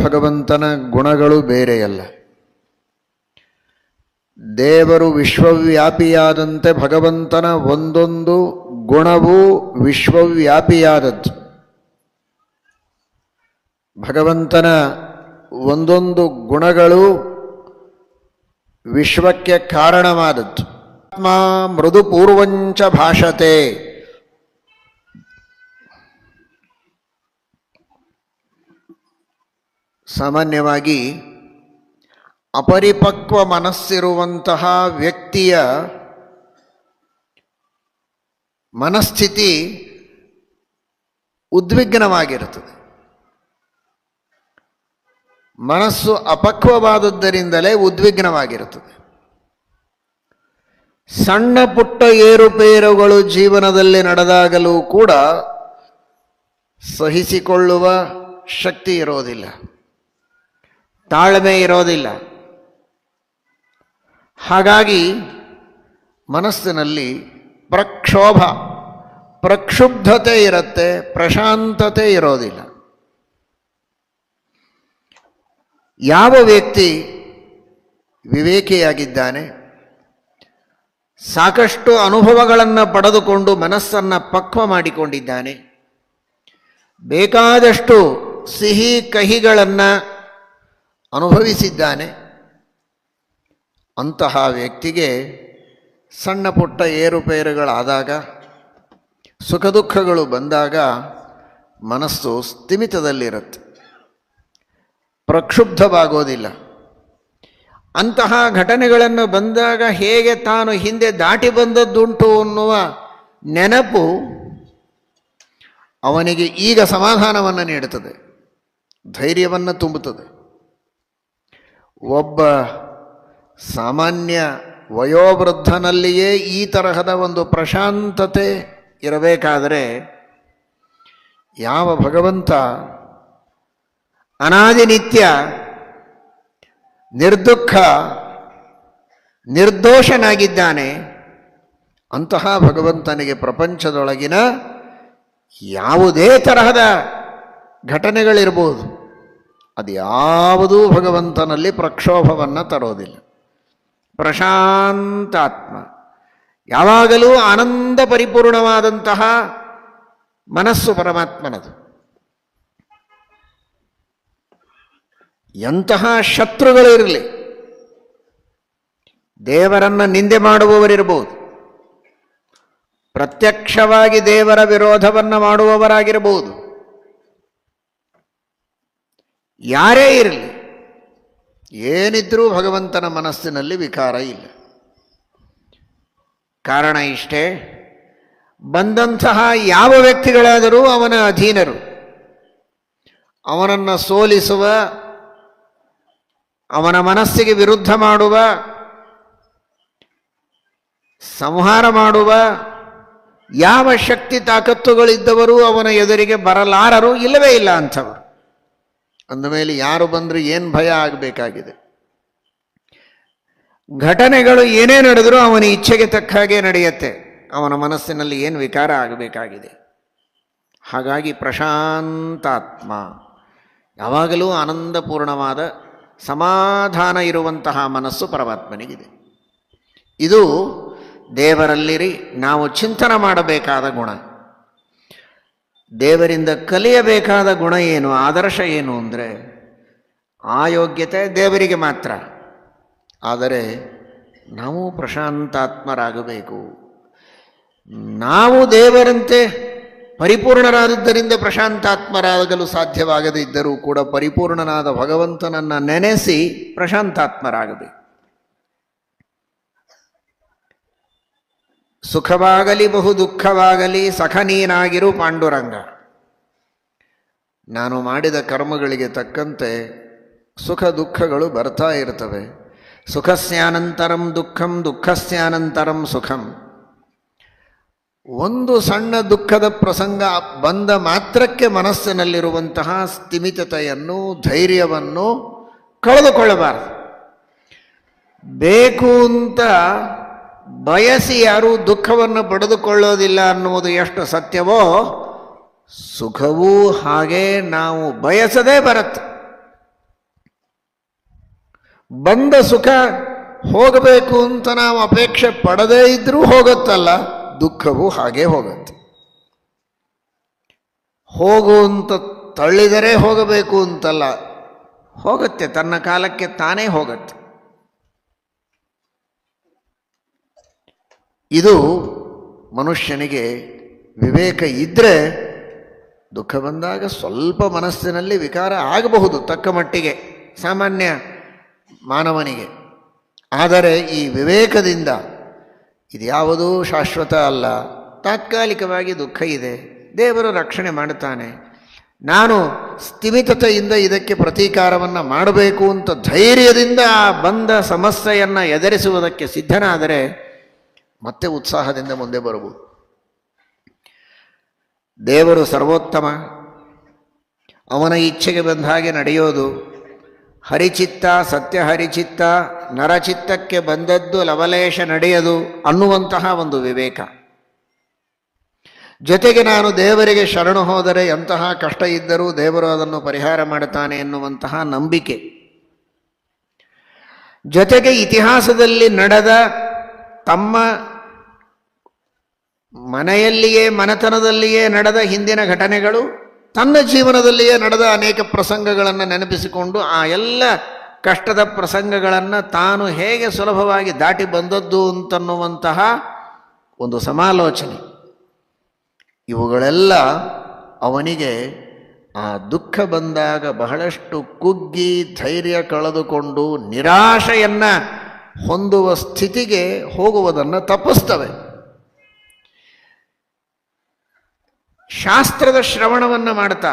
ಭಗವಂತನ ಗುಣಗಳು ಬೇರೆಯಲ್ಲ. ದೇವರು ವಿಶ್ವವ್ಯಾಪಿಯಾದಂತೆ ಭಗವಂತನ ಒಂದೊಂದು ಗುಣವೂ ವಿಶ್ವವ್ಯಾಪಿಯಾದದ್ದು. ಭಗವಂತನ ಒಂದೊಂದು ಗುಣಗಳು ವಿಶ್ವಕ್ಕೆ ಕಾರಣವಾದದ್ದು. ಆತ್ಮ ಮೃದುಪೂರ್ವಂಚ ಭಾಷತೆ. ಸಾಮಾನ್ಯವಾಗಿ ಅಪರಿಪಕ್ವ ಮನಸ್ಸಿರುವಂತಹ ವ್ಯಕ್ತಿಯ ಮನಸ್ಥಿತಿ ಉದ್ವಿಗ್ನವಾಗಿರುತ್ತದೆ. ಮನಸ್ಸು ಅಪಕ್ವವಾದದ್ದರಿಂದಲೇ ಉದ್ವಿಗ್ನವಾಗಿರುತ್ತದೆ. ಸಣ್ಣ ಪುಟ್ಟ ಏರುಪೇರುಗಳು ಜೀವನದಲ್ಲಿ ನಡೆದಾಗಲೂ ಕೂಡ ಸಹಿಸಿಕೊಳ್ಳುವ ಶಕ್ತಿ ಇರೋದಿಲ್ಲ, ತಾಳ್ಮೆ ಇರೋದಿಲ್ಲ. ಹಾಗಾಗಿ ಮನಸ್ಸಿನಲ್ಲಿ ಪ್ರಕ್ಷುಬ್ಧತೆ ಇರುತ್ತೆ, ಪ್ರಶಾಂತತೆ ಇರೋದಿಲ್ಲ. ಯಾವ ವ್ಯಕ್ತಿ ವಿವೇಕಿಯಾಗಿದ್ದಾನೆ, ಸಾಕಷ್ಟು ಅನುಭವಗಳನ್ನು ಪಡೆದುಕೊಂಡು ಮನಸ್ಸನ್ನು ಪಕ್ವ ಮಾಡಿಕೊಂಡಿದ್ದಾನೆ, ಬೇಕಾದಷ್ಟು ಸಿಹಿ ಕಹಿಗಳನ್ನು ಅನುಭವಿಸಿದ್ದಾನೆ, ಅಂತಹ ವ್ಯಕ್ತಿಗೆ ಸಣ್ಣ ಪುಟ್ಟ ಏರುಪೇರುಗಳಾದಾಗ, ಸುಖ ದುಃಖಗಳು ಬಂದಾಗ ಮನಸ್ಸು ಸ್ಥಿಮಿತದಲ್ಲಿರುತ್ತೆ, ಪ್ರಕ್ಷುಬ್ಧವಾಗೋದಿಲ್ಲ. ಅಂತಹ ಘಟನೆಗಳನ್ನು ಬಂದಾಗ ಹೇಗೆ ತಾನು ಹಿಂದೆ ದಾಟಿ ಬಂದದ್ದುಂಟು ಅನ್ನುವ ನೆನಪು ಅವನಿಗೆ ಈಗ ಸಮಾಧಾನವನ್ನು ನೀಡುತ್ತದೆ, ಧೈರ್ಯವನ್ನು ತುಂಬುತ್ತದೆ. ಒಬ್ಬ ಸಾಮಾನ್ಯ ವಯೋವೃದ್ಧನಲ್ಲಿಯೇ ಈ ತರಹದ ಒಂದು ಪ್ರಶಾಂತತೆ ಇರಬೇಕಾದರೆ ಯಾವ ಭಗವಂತ ಅನಾದಿನಿತ್ಯ ನಿರ್ದುಃಖ ನಿರ್ದೋಷನಾಗಿದ್ದಾನೆ, ಅಂತಹ ಭಗವಂತನಿಗೆ ಪ್ರಪಂಚದೊಳಗಿನ ಯಾವುದೇ ತರಹದ ಘಟನೆಗಳಿರ್ಬೋದು, ಅದು ಯಾವುದೂ ಭಗವಂತನಲ್ಲಿ ಪ್ರಕ್ಷೋಭವನ್ನು ತರೋದಿಲ್ಲ. ಪ್ರಶಾಂತಾತ್ಮ, ಯಾವಾಗಲೂ ಆನಂದ ಪರಿಪೂರ್ಣವಾದಂತಹ ಮನಸ್ಸು ಪರಮಾತ್ಮನದು. ಎಂತಹ ಶತ್ರುಗಳಿರಲಿ, ದೇವರನ್ನು ನಿಂದೆ ಮಾಡುವವರಿರ್ಬೋದು, ಪ್ರತ್ಯಕ್ಷವಾಗಿ ದೇವರ ವಿರೋಧವನ್ನು ಮಾಡುವವರಾಗಿರಬಹುದು, ಯಾರೇ ಇರಲಿ, ಏನಿದ್ರೂ ಭಗವಂತನ ಮನಸ್ಸಿನಲ್ಲಿ ವಿಕಾರ ಇಲ್ಲ. ಕಾರಣ ಇಷ್ಟೇ, ಬಂದಂತಹ ಯಾವ ವ್ಯಕ್ತಿಗಳಾದರೂ ಅವನ ಅಧೀನರು. ಅವನನ್ನು ಸೋಲಿಸುವ, ಅವನ ಮನಸ್ಸಿಗೆ ವಿರುದ್ಧ ಮಾಡುವ, ಸಂಹಾರ ಮಾಡುವ ಯಾವ ಶಕ್ತಿ ತಾಕತ್ತುಗಳಿದ್ದವರು ಅವನ ಎದುರಿಗೆ ಬರಲಾರರು, ಇಲ್ಲವೇ ಇಲ್ಲ ಅಂಥವರು. ಅಂದಮೇಲೆ ಯಾರು ಬಂದರೂ ಏನು ಭಯ ಆಗಬೇಕಾಗಿದೆ? ಘಟನೆಗಳು ಏನೇ ನಡೆದರೂ ಅವನ ಇಚ್ಛೆಗೆ ತಕ್ಕ ಹಾಗೆ ನಡೆಯುತ್ತೆ, ಅವನ ಮನಸ್ಸಿನಲ್ಲಿ ಏನು ವಿಕಾರ ಆಗಬೇಕಾಗಿದೆ? ಹಾಗಾಗಿ ಪ್ರಶಾಂತಾತ್ಮ, ಯಾವಾಗಲೂ ಆನಂದಪೂರ್ಣವಾದ ಸಮಾಧಾನ ಇರುವಂತಹ ಮನಸ್ಸು ಪರಮಾತ್ಮನಿಗಿದೆ. ಇದು ದೇವರಲ್ಲಿರಿ ನಾವು ಚಿಂತನೆ ಮಾಡಬೇಕಾದ ಗುಣ. ದೇವರಿಂದ ಕಲಿಯಬೇಕಾದ ಗುಣ ಏನು, ಆದರ್ಶ ಏನು ಅಂದರೆ, ಆ ಯೋಗ್ಯತೆ ದೇವರಿಗೆ ಮಾತ್ರ. ಆದರೆ ನಾವು ಪ್ರಶಾಂತಾತ್ಮರಾಗಬೇಕು. ನಾವು ದೇವರಂತೆ ಪರಿಪೂರ್ಣರಾದದ್ದರಿಂದ ಪ್ರಶಾಂತಾತ್ಮರಾಗಲು ಸಾಧ್ಯವಾಗದೇ ಇದ್ದರೂ ಕೂಡ ಪರಿಪೂರ್ಣನಾದ ಭಗವಂತನನ್ನು ನೆನೆಸಿ ಪ್ರಶಾಂತಾತ್ಮರಾಗಬೇಕು. ಸುಖವಾಗಲಿ ಬಹು ದುಃಖವಾಗಲಿ ಸಖ ನೀನಾಗಿರು ಪಾಂಡುರಂಗ. ನಾನು ಮಾಡಿದ ಕರ್ಮಗಳಿಗೆ ತಕ್ಕಂತೆ ಸುಖ ದುಃಖಗಳು ಬರ್ತಾ ಇರ್ತವೆ. ಸುಖಸ್ಯಾನಂತರಂ ದುಃಖಂ, ದುಃಖಸ್ಯಾನಂತರಂ ಸುಖಂ. ಒಂದು ಸಣ್ಣ ದುಃಖದ ಪ್ರಸಂಗ ಬಂದ ಮಾತ್ರಕ್ಕೆ ಮನಸ್ಸಿನಲ್ಲಿರುವಂತಹ ಸ್ಥಿಮಿತತೆಯನ್ನು, ಧೈರ್ಯವನ್ನು ಕಳೆದುಕೊಳ್ಳಬಾರದು. ಬೇಕು ಅಂತ ಬಯಸಿ ಯಾರೂ ದುಃಖವನ್ನು ಪಡೆದುಕೊಳ್ಳೋದಿಲ್ಲ ಅನ್ನುವುದು ಎಷ್ಟು ಸತ್ಯವೋ, ಸುಖವೂ ಹಾಗೇ ನಾವು ಬಯಸದೇ ಬರುತ್ತೆ. ಬಂದ ಸುಖ ಹೋಗಬೇಕು ಅಂತ ನಾವು ಅಪೇಕ್ಷೆ ಪಡದೇ ಇದ್ರೂ ಹೋಗುತ್ತಲ್ಲ, ದುಃಖವು ಹಾಗೇ ಹೋಗುತ್ತೆ. ಹೋಗು ಅಂತ ತಳ್ಳಿದರೆ ಹೋಗಬೇಕು ಅಂತಲ್ಲ, ಹೋಗುತ್ತೆ, ತನ್ನ ಕಾಲಕ್ಕೆ ತಾನೇ ಹೋಗುತ್ತೆ. ಇದು ಮನುಷ್ಯನಿಗೆ ವಿವೇಕ ಇದ್ದರೆ ದುಃಖ ಬಂದಾಗ ಸ್ವಲ್ಪ ಮನಸ್ಸಿನಲ್ಲಿ ವಿಕಾರ ಆಗಬಹುದು ತಕ್ಕ ಮಟ್ಟಿಗೆ ಸಾಮಾನ್ಯ ಮಾನವನಿಗೆ. ಆದರೆ ಈ ವಿವೇಕದಿಂದ ಇದ್ಯಾವುದೂ ಶಾಶ್ವತ ಅಲ್ಲ, ತಾತ್ಕಾಲಿಕವಾಗಿ ದುಃಖ ಇದೆ, ದೇವರು ರಕ್ಷಣೆ ಮಾಡುತ್ತಾನೆ, ನಾನು ಸ್ಥಿಮಿತತೆಯಿಂದ ಇದಕ್ಕೆ ಪ್ರತೀಕಾರವನ್ನು ಮಾಡಬೇಕು ಅಂತ ಧೈರ್ಯದಿಂದ ಆ ಬಂದ ಸಮಸ್ಯೆಯನ್ನು ಎದುರಿಸುವುದಕ್ಕೆ ಸಿದ್ಧನಾದರೆ ಮತ್ತೆ ಉತ್ಸಾಹದಿಂದ ಮುಂದೆ ಬರಬಹುದು. ದೇವರು ಸರ್ವೋತ್ತಮ, ಅವನ ಇಚ್ಛೆಗೆ ಬಂದ ಹಾಗೆ ನಡೆಯೋದು, ಹರಿಚಿತ್ತ ಸತ್ಯ ಹರಿಚಿತ್ತ, ನರಚಿತ್ತಕ್ಕೆ ಬಂದದ್ದು ಲವಲೇಶ ನಡೆಯದು ಅನ್ನುವಂತಹ ಒಂದು ವಿವೇಕ. ಜೊತೆಗೆ ನಾನು ದೇವರಿಗೆ ಶರಣು ಹೋದರೆ ಎಂತಹ ಕಷ್ಟ ಇದ್ದರೂ ದೇವರು ಅದನ್ನು ಪರಿಹಾರ ಮಾಡುತ್ತಾನೆ ಎನ್ನುವಂತಹ ನಂಬಿಕೆ. ಜೊತೆಗೆ ಇತಿಹಾಸದಲ್ಲಿ ನಡೆದ ತಮ್ಮ ಮನೆಯಲ್ಲಿಯೇ ಮನೆತನದಲ್ಲಿಯೇ ನಡೆದ ಹಿಂದಿನ ಘಟನೆಗಳು, ತನ್ನ ಜೀವನದಲ್ಲಿಯೇ ನಡೆದ ಅನೇಕ ಪ್ರಸಂಗಗಳನ್ನು ನೆನಪಿಸಿಕೊಂಡು ಆ ಎಲ್ಲ ಕಷ್ಟದ ಪ್ರಸಂಗಗಳನ್ನು ತಾನು ಹೇಗೆ ಸುಲಭವಾಗಿ ದಾಟಿ ಬಂದದ್ದು ಅಂತನ್ನುವಂತಹ ಒಂದು ಸಮಾಲೋಚನೆ, ಇವುಗಳೆಲ್ಲ ಅವನಿಗೆ ಆ ದುಃಖ ಬಂದಾಗ ಬಹಳಷ್ಟು ಕುಗ್ಗಿ ಧೈರ್ಯ ಕಳೆದುಕೊಂಡು ನಿರಾಶೆಯನ್ನು ಹೊಂದುವ ಸ್ಥಿತಿಗೆ ಹೋಗುವುದನ್ನು ತಪ್ಪಿಸ್ತವೆ. ಶಾಸ್ತ್ರದ ಶ್ರವಣವನ್ನು ಮಾಡ್ತಾ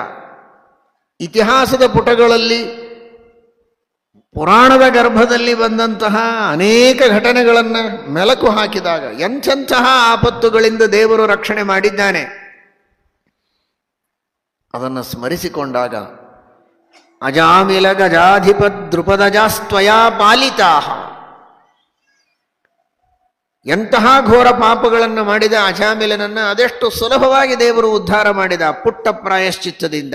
ಇತಿಹಾಸದ ಪುಟಗಳಲ್ಲಿ ಪುರಾಣದ ಗರ್ಭದಲ್ಲಿ ಬಂದಂತಹ ಅನೇಕ ಘಟನೆಗಳನ್ನು ಮೆಲುಕು ಹಾಕಿದಾಗ ಎಂಥೆಂತಹ ಆಪತ್ತುಗಳಿಂದ ದೇವರು ರಕ್ಷಣೆ ಮಾಡಿದ್ದಾನೆ ಅದನ್ನು ಸ್ಮರಿಸಿಕೊಂಡಾಗ ಅಜಾಮಿಲ ಗಜಾಧಿಪ ದೃಪದಜಾಸ್ತ್ವಯಾ ಪಾಲಿತಾಹ, ಎಂತಹ ಘೋರ ಪಾಪಗಳನ್ನು ಮಾಡಿದ ಅಜಾಮಿಲನನ್ನು ಅದೆಷ್ಟು ಸುಲಭವಾಗಿ ದೇವರು ಉದ್ಧಾರ ಮಾಡಿದ ಪುಟ್ಟ ಪ್ರಾಯಶ್ಚಿತ್ತದಿಂದ.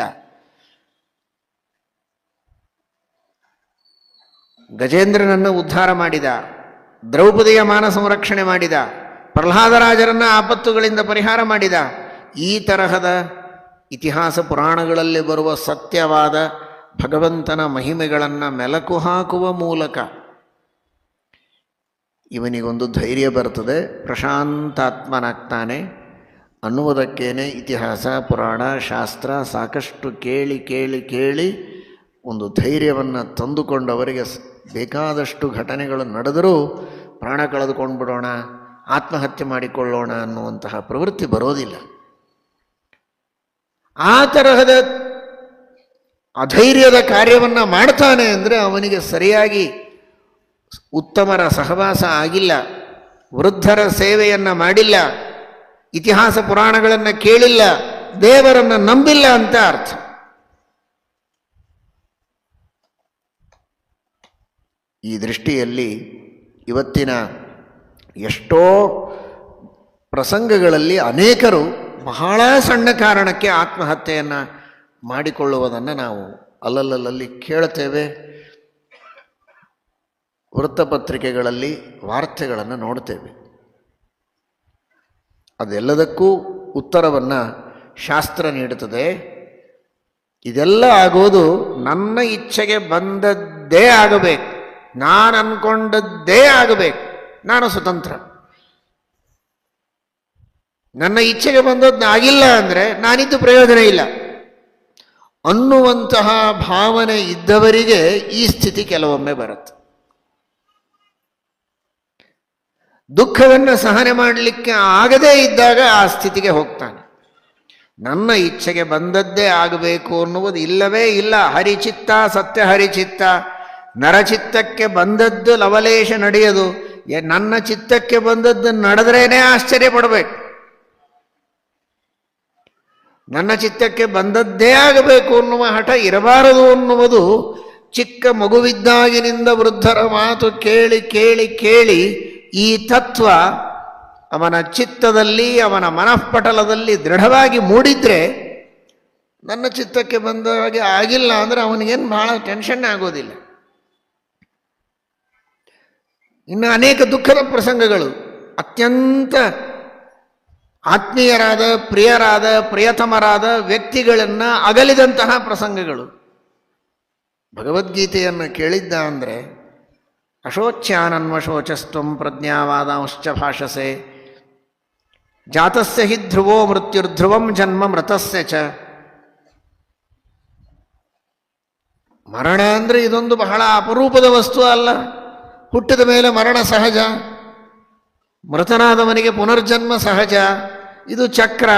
ಗಜೇಂದ್ರನನ್ನು ಉದ್ಧಾರ ಮಾಡಿದ, ದ್ರೌಪದಿಯ ಮಾನ ಸಂರಕ್ಷಣೆ ಮಾಡಿದ, ಪ್ರಹ್ಲಾದರಾಜರನ್ನು ಆಪತ್ತುಗಳಿಂದ ಪರಿಹಾರ ಮಾಡಿದ. ಈ ತರಹದ ಇತಿಹಾಸ ಪುರಾಣಗಳಲ್ಲಿ ಬರುವ ಸತ್ಯವಾದ ಭಗವಂತನ ಮಹಿಮೆಗಳನ್ನು ಮೆಲುಕು ಹಾಕುವ ಮೂಲಕ ಇವನಿಗೊಂದು ಧೈರ್ಯ ಬರ್ತದೆ, ಪ್ರಶಾಂತಾತ್ಮನಾಗ್ತಾನೆ ಅನ್ನುವುದಕ್ಕೇನೆ ಇತಿಹಾಸ ಪುರಾಣ ಶಾಸ್ತ್ರ ಸಾಕಷ್ಟು ಕೇಳಿ ಕೇಳಿ ಕೇಳಿ ಒಂದು ಧೈರ್ಯವನ್ನು ತಂದುಕೊಂಡವರಿಗೆ ಬೇಕಾದಷ್ಟು ಘಟನೆಗಳು ನಡೆದರೂ ಪ್ರಾಣ ಕಳೆದುಕೊಂಡು ಬಿಡೋಣ, ಆತ್ಮಹತ್ಯೆ ಮಾಡಿಕೊಳ್ಳೋಣ ಅನ್ನುವಂತಹ ಪ್ರವೃತ್ತಿ ಬರೋದಿಲ್ಲ. ಆ ತರಹದ ಅಧೈರ್ಯದ ಕಾರ್ಯವನ್ನು ಮಾಡ್ತಾನೆ ಅಂದರೆ ಅವನಿಗೆ ಸರಿಯಾಗಿ ಉತ್ತಮರ ಸಹವಾಸ ಆಗಿಲ್ಲ, ವೃದ್ಧರ ಸೇವೆಯನ್ನು ಮಾಡಿಲ್ಲ, ಇತಿಹಾಸ ಪುರಾಣಗಳನ್ನು ಕೇಳಿಲ್ಲ, ದೇವರನ್ನು ನಂಬಿಲ್ಲ ಅಂತ ಅರ್ಥ. ಈ ದೃಷ್ಟಿಯಲ್ಲಿ ಇವತ್ತಿನ ಎಷ್ಟೋ ಪ್ರಸಂಗಗಳಲ್ಲಿ ಅನೇಕರು ಬಹಳ ಸಣ್ಣ ಕಾರಣಕ್ಕೆ ಆತ್ಮಹತ್ಯೆಯನ್ನು ಮಾಡಿಕೊಳ್ಳುವುದನ್ನು ನಾವು ಅಲ್ಲಲ್ಲಲ್ಲಿ ಕೇಳ್ತೇವೆ, ವೃತ್ತಪತ್ರಿಕೆಗಳಲ್ಲಿ ವಾರ್ತೆಗಳನ್ನು ನೋಡ್ತೇವೆ. ಅದೆಲ್ಲದಕ್ಕೂ ಉತ್ತರವನ್ನು ಶಾಸ್ತ್ರ ನೀಡುತ್ತದೆ. ಇದೆಲ್ಲ ಆಗೋದು ನನ್ನ ಇಚ್ಛೆಗೆ ಬಂದದ್ದೇ ಆಗಬೇಕು, ನಾನು ಅಂದ್ಕೊಂಡದ್ದೇ ಆಗಬೇಕು, ನಾನು ಸ್ವತಂತ್ರ, ನನ್ನ ಇಚ್ಛೆಗೆ ಬಂದದ್ದು ಆಗಿಲ್ಲ ಅಂದರೆ ನಾನಿದ್ದು ಪ್ರಯೋಜನ ಇಲ್ಲ ಅನ್ನುವಂತಹ ಭಾವನೆ ಇದ್ದವರಿಗೆ ಈ ಸ್ಥಿತಿ ಕೆಲವೊಮ್ಮೆ ಬರುತ್ತೆ. ದುಃಖವನ್ನು ಸಹನೆ ಮಾಡಲಿಕ್ಕೆ ಆಗದೇ ಇದ್ದಾಗ ಆ ಸ್ಥಿತಿಗೆ ಹೋಗ್ತಾನೆ. ನನ್ನ ಇಚ್ಛೆಗೆ ಬಂದದ್ದೇ ಆಗಬೇಕು ಅನ್ನುವುದು ಇಲ್ಲವೇ ಇಲ್ಲ. ಹರಿಚಿತ್ತ ಸತ್ಯ ಹರಿಚಿತ್ತ, ನರಚಿತ್ತಕ್ಕೆ ಬಂದದ್ದು ಲವಲೇಶ ನಡೆಯದು. ನನ್ನ ಚಿತ್ತಕ್ಕೆ ಬಂದದ್ದು ನಡೆದ್ರೇನೆ ಆಶ್ಚರ್ಯ ಪಡಬೇಕು. ನನ್ನ ಚಿತ್ತಕ್ಕೆ ಬಂದದ್ದೇ ಆಗಬೇಕು ಅನ್ನುವ ಹಠ ಇರಬಾರದು ಅನ್ನುವುದು ಚಿಕ್ಕ ಮಗುವಿದ್ದಾಗಿನಿಂದ ವೃದ್ಧರ ಮಾತು ಕೇಳಿ ಕೇಳಿ ಕೇಳಿ ಈ ತತ್ವ ಅವನ ಚಿತ್ತದಲ್ಲಿ ಅವನ ಮನಃಪಟಲದಲ್ಲಿ ದೃಢವಾಗಿ ಮೂಡಿದ್ರೆ ನನ್ನ ಚಿತ್ತಕ್ಕೆ ಬಂದ ಹಾಗೆ ಆಗಿಲ್ಲ ಅಂದರೆ ಅವನಿಗೇನು ಬಹಳ ಟೆನ್ಷನ್ ಆಗೋದಿಲ್ಲ. ಇನ್ನು ಅನೇಕ ದುಃಖದ ಪ್ರಸಂಗಗಳು, ಅತ್ಯಂತ ಆತ್ಮೀಯರಾದ, ಪ್ರಿಯರಾದ, ಪ್ರಿಯತಮರಾದ ವ್ಯಕ್ತಿಗಳನ್ನು ಅಗಲಿದಂತಹ ಪ್ರಸಂಗಗಳು. ಭಗವದ್ಗೀತೆಯನ್ನು ಕೇಳಿದ್ದ ಅಂದರೆ ಅಶೋಚ್ಯಾನನ್ವಶೋಚಸ್ತ್ವಂ ಪ್ರಜ್ಞಾವಾದಾಂಶ್ಚ ಭಾಷಸೆ ಜಾತಸ್ಯ ಹಿ ಧ್ರುವೋ ಮೃತ್ಯುರ್ಧ್ರುವಂ ಜನ್ಮ ಮೃತಸ್ಯ ಚ. ಮರಣ ಅಂದರೆ ಇದೊಂದು ಬಹಳ ಅಪರೂಪದ ವಸ್ತು ಅಲ್ಲ. ಹುಟ್ಟಿದ ಮೇಲೆ ಮರಣ ಸಹಜ, ಮೃತನಾದವನಿಗೆ ಪುನರ್ಜನ್ಮ ಸಹಜ. ಇದು ಚಕ್ರ,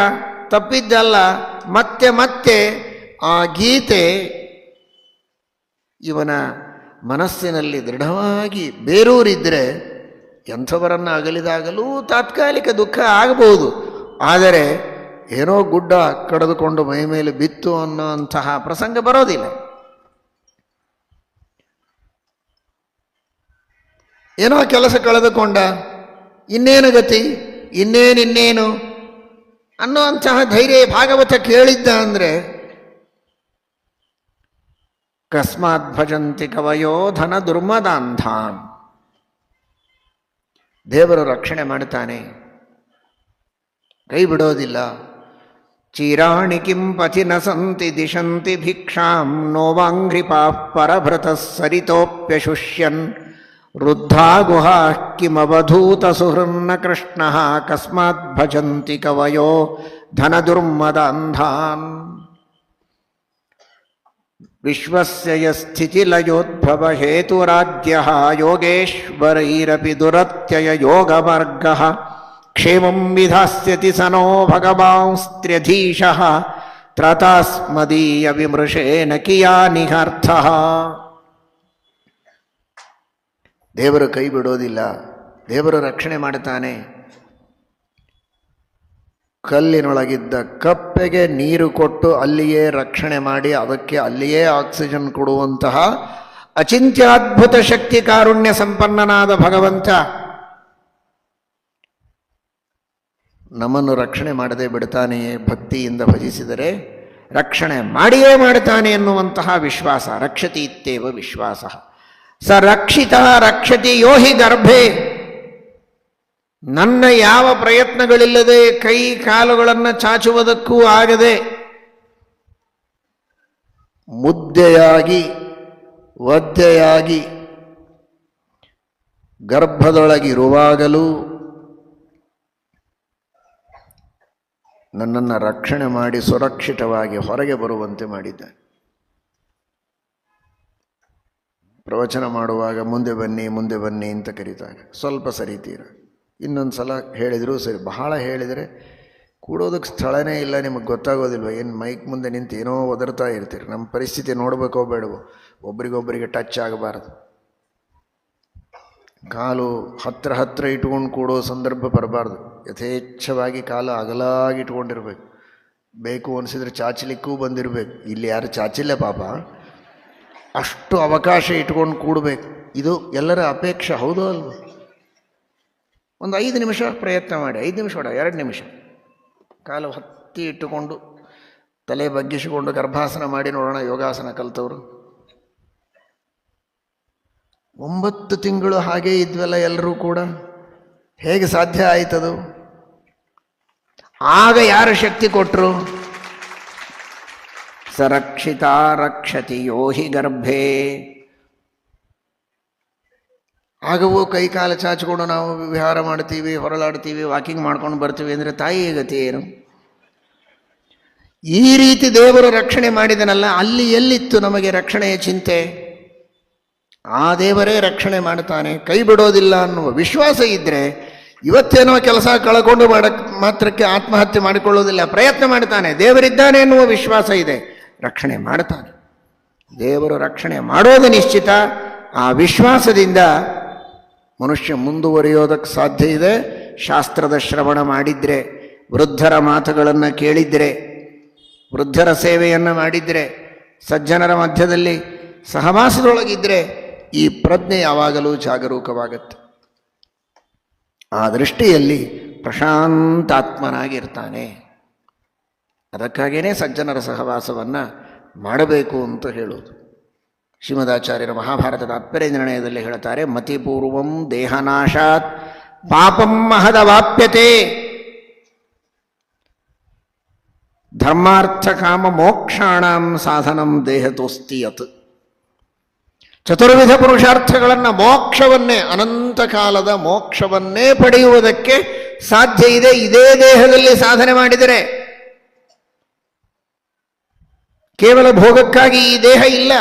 ತಪ್ಪಿದ್ದಲ್ಲ. ಮತ್ತೆ ಮತ್ತೆ ಆ ಗೀತೆ ಇವನ ಮನಸ್ಸಿನಲ್ಲಿ ದೃಢವಾಗಿ ಬೇರೂರಿದ್ದರೆ ಎಂಥವರನ್ನು ಅಗಲಿದಾಗಲೂ ತಾತ್ಕಾಲಿಕ ದುಃಖ ಆಗಬಹುದು. ಆದರೆ ಏನೋ ಗುಡ್ಡ ಕಡಿದುಕೊಂಡು ಮೈ ಮೇಲೆ ಬಿತ್ತು ಅನ್ನೋಂತಹ ಪ್ರಸಂಗ ಬರೋದಿಲ್ಲ. ಏನೋ ಕೆಲಸ ಕಳೆದುಕೊಂಡ, ಇನ್ನೇನು ಗತಿ, ಇನ್ನೇನು ಅನ್ನೋಂತಹ ಧೈರ್ಯ ಭಾಗವತ ಕೇಳಿದ್ದ ಅಂದರೆ ಕಸ್ಮಾತ್ ಭಜಂತಿ ಕವಯೋ ಧನ ದುರ್ಮದಾಂಧಾನ್. ದೇವರು ರಕ್ಷಣೆ ಮಾಡ್ತಾನೆ, ಕೈ ಬಿಡೋದಿಲ್ಲ. ಚೀರಾಣಿ ಕಿಂ ಪಥಿ ನ ಸಂತಿ ದಿಶಂತಿ ಭಿಕ್ಷಾಂ ನೋವಾಂಘ್ರಿಪಾ ಪರಭೃತ ಸರಿತೋಪ್ಯಶುಷ್ಯನ್ ವೃದ್ಧಾ ಗುಹಾ ಕಿಮವಧೂತ ಸುಹೃನ್ನ ಕೃಷ್ಣ ಕಸ್ಮಾತ್ ಭಜಂತಿ ಕವಯೋ ಧನ ದುರ್ಮದಾಂಧಾನ್. ವಿಶ್ವಸ್ಯ ಯಸ್ಥಿತಿಲಯೋದ್ಭವ ಹೇತುರಾದ್ಯಃ ಯೋಗೇಶ್ವರೈರಪಿ ದುರತ್ಯಯ ಯೋಗಮಾರ್ಗಃ ಕ್ಷೇಮಂ ವಿಧಾಸ್ಯತಿ ಸನೋ ಭಗವಾಂಸ್ತ್ರ್ಯಧೀಶಃ ತ್ರತಾಸ್ಮದೀಯ ವಿಮೃಶೇನ ಕಿಯಾನಿಹರ್ಥಃ. ದೇವರು ಕೈ ಬಿಡೋದಿಲ್ಲ, ದೇವರು ರಕ್ಷಣೆ ಮಾಡ್ತಾನೆ. ಕಲ್ಲಿನೊಳಗಿದ್ದ ಕಪ್ಪೆಗೆ ನೀರು ಕೊಟ್ಟು ಅಲ್ಲಿಯೇ ರಕ್ಷಣೆ ಮಾಡಿ ಅದಕ್ಕೆ ಅಲ್ಲಿಯೇ ಆಕ್ಸಿಜನ್ ಕೊಡುವಂತಹ ಅಚಿಂತ್ಯಾದ್ಭುತ ಶಕ್ತಿ ಕಾರುಣ್ಯ ಸಂಪನ್ನನಾದ ಭಗವಂತ ನಮ್ಮನ್ನು ರಕ್ಷಣೆ ಮಾಡದೆ ಬಿಡ್ತಾನೆಯೇ. ಭಕ್ತಿಯಿಂದ ಭಜಿಸಿದರೆ ರಕ್ಷಣೆ ಮಾಡಿಯೇ ಮಾಡ್ತಾನೆ ಎನ್ನುವಂತಹ ವಿಶ್ವಾಸ. ರಕ್ಷತಿ ಇತ್ತೇವ ವಿಶ್ವಾಸ. ಸ ರಕ್ಷಿತ ರಕ್ಷತಿ ಯೋ ಹಿ ಗರ್ಭೆ. ನನ್ನ ಯಾವ ಪ್ರಯತ್ನಗಳಿಲ್ಲದೆ, ಕೈ ಕಾಲುಗಳನ್ನು ಚಾಚುವುದಕ್ಕೂ ಆಗದೆ ಮುದ್ದೆಯಾಗಿ ಒದ್ದೆಯಾಗಿ ಗರ್ಭದೊಳಗಿರುವಾಗಲೂ ನನ್ನನ್ನು ರಕ್ಷಣೆ ಮಾಡಿ ಸುರಕ್ಷಿತವಾಗಿ ಹೊರಗೆ ಬರುವಂತೆ ಮಾಡಿದ್ದಾನೆ. ಪ್ರವಚನ ಮಾಡುವಾಗ ಮುಂದೆ ಬನ್ನಿ ಅಂತ ಕರೀತಾರೆ. ಸ್ವಲ್ಪ ಸರಿತೀರ, ಇನ್ನೊಂದು ಸಲ ಹೇಳಿದರೂ ಸರಿ. ಬಹಳ ಹೇಳಿದರೆ ಕೂಡೋದಕ್ಕೆ ಸ್ಥಳನೇ ಇಲ್ಲ, ನಿಮಗೆ ಗೊತ್ತಾಗೋದಿಲ್ವ. ಏನು ಮೈಕ್ ಮುಂದೆ ನಿಂತು ಏನೋ ಒದರ್ತಾ ಇರ್ತೀರಿ. ನಮ್ಮ ಪರಿಸ್ಥಿತಿ ನೋಡಬೇಕೋ ಬೇಡವೋ, ಒಬ್ರಿಗೊಬ್ಬರಿಗೆ ಟಚ್ ಆಗಬಾರ್ದು. ಕಾಲು ಹತ್ರ ಇಟ್ಕೊಂಡು ಕೂಡೋ ಸಂದರ್ಭ ಬರಬಾರ್ದು. ಯಥೇಚ್ಛವಾಗಿ ಕಾಲು ಅಗಲಾಗಿ ಇಟ್ಕೊಂಡಿರ್ಬೇಕು. ಬೇಕು ಅನಿಸಿದ್ರೆ ಚಾಚಲಿಕ್ಕೂ ಬಂದಿರಬೇಕು. ಇಲ್ಲಿ ಯಾರು ಚಾಚಿಲ್ಲ ಪಾಪ, ಅಷ್ಟು ಅವಕಾಶ ಇಟ್ಕೊಂಡು ಕೂಡಬೇಕು. ಇದು ಎಲ್ಲರ ಅಪೇಕ್ಷೆ, ಹೌದೋ ಅಲ್ವ? ಒಂದು 5 ನಿಮಿಷ ಪ್ರಯತ್ನ ಮಾಡಿ, 5 ನಿಮಿಷ ಬೇಡ, 2 ನಿಮಿಷ ಕಾಲು ಹತ್ತಿ ಇಟ್ಟುಕೊಂಡು ತಲೆ ಬಗ್ಗಿಸಿಕೊಂಡು ಗರ್ಭಾಸನ ಮಾಡಿ ನೋಡೋಣ. ಯೋಗಾಸನ ಕಲಿತವರು 9 ತಿಂಗಳು ಹಾಗೇ ಇದ್ವಲ್ಲ ಎಲ್ಲರೂ ಕೂಡ. ಹೇಗೆ ಸಾಧ್ಯ ಆಯ್ತದು? ಆಗ ಯಾರು ಶಕ್ತಿ ಕೊಟ್ಟರು? ಸರಕ್ಷಿತ ರಕ್ಷತಿ ಯೋ ಹಿ ಗರ್ಭೇ. ಆಗವೂ ಕೈ ಕಾಲು ಚಾಚಿಕೊಂಡು ನಾವು ವಿಹಾರ ಮಾಡ್ತೀವಿ, ಹೊರಳಾಡ್ತೀವಿ, ವಾಕಿಂಗ್ ಮಾಡ್ಕೊಂಡು ಬರ್ತೀವಿ ಅಂದರೆ ತಾಯಿಯ ಗತಿ ಏನು? ಈ ರೀತಿ ದೇವರು ರಕ್ಷಣೆ ಮಾಡಿದನಲ್ಲ, ಅಲ್ಲಿ ಎಲ್ಲಿತ್ತು ನಮಗೆ ರಕ್ಷಣೆಯ ಚಿಂತೆ? ಆ ದೇವರೇ ರಕ್ಷಣೆ ಮಾಡ್ತಾನೆ, ಕೈ ಬಿಡೋದಿಲ್ಲ ಅನ್ನುವ ವಿಶ್ವಾಸ ಇದ್ದರೆ ಇವತ್ತೇನೋ ಕೆಲಸ ಕಳ್ಕೊಂಡು ಮಾತ್ರಕ್ಕೆ ಆತ್ಮಹತ್ಯೆ ಮಾಡಿಕೊಳ್ಳೋದಿಲ್ಲ. ಪ್ರಯತ್ನ ಮಾಡ್ತಾನೆ, ದೇವರಿದ್ದಾನೆ ಎನ್ನುವ ವಿಶ್ವಾಸ ಇದೆ, ರಕ್ಷಣೆ ಮಾಡ್ತಾನೆ. ದೇವರು ರಕ್ಷಣೆ ಮಾಡೋದು ನಿಶ್ಚಿತ. ಆ ವಿಶ್ವಾಸದಿಂದ ಮನುಷ್ಯ ಮುಂದುವರಿಯೋದಕ್ಕೆ ಸಾಧ್ಯ ಇದೆ. ಶಾಸ್ತ್ರದ ಶ್ರವಣ ಮಾಡಿದರೆ, ವೃದ್ಧರ ಮಾತುಗಳನ್ನು ಕೇಳಿದರೆ, ವೃದ್ಧರ ಸೇವೆಯನ್ನು ಮಾಡಿದರೆ, ಸಜ್ಜನರ ಮಧ್ಯದಲ್ಲಿ ಸಹವಾಸದೊಳಗಿದ್ದರೆ ಈ ಪ್ರಜ್ಞೆ ಯಾವಾಗಲೂ ಜಾಗರೂಕವಾಗುತ್ತೆ. ಆ ದೃಷ್ಟಿಯಲ್ಲಿ ಪ್ರಶಾಂತಾತ್ಮನಾಗಿರ್ತಾನೆ. ಅದಕ್ಕಾಗಿಯೇ ಸಜ್ಜನರ ಸಹವಾಸವನ್ನು ಮಾಡಬೇಕು ಅಂತ ಹೇಳೋದು. ಶ್ರೀಮದಾಚಾರ್ಯರು ಮಹಾಭಾರತದ ತಾತ್ಪರ್ಯ ನಿರ್ಣಯದಲ್ಲಿ ಹೇಳ್ತಾರೆ, ಮತಿಪೂರ್ವಂ ದೇಹನಾಶಾತ್ ಪಾಪಂ ಮಹದವಾಪ್ಯತೆ ಧರ್ಮಾರ್ಥ ಕಾಮ ಮೋಕ್ಷಾಣಂ ಸಾಧನಂ ದೇಹತೋಸ್ತಿ ಯತ್. ಚತುರ್ವಿಧ ಪುರುಷಾರ್ಥಗಳನ್ನು, ಮೋಕ್ಷವನ್ನೇ, ಅನಂತ ಕಾಲದ ಮೋಕ್ಷವನ್ನೇ ಪಡೆಯುವುದಕ್ಕೆ ಸಾಧ್ಯ ಇದೆ ಇದೇ ದೇಹದಲ್ಲಿ ಸಾಧನೆ ಮಾಡಿದರೆ. ಕೇವಲ ಭೋಗಕ್ಕಾಗಿ ಈ ದೇಹ ಇಲ್ಲ.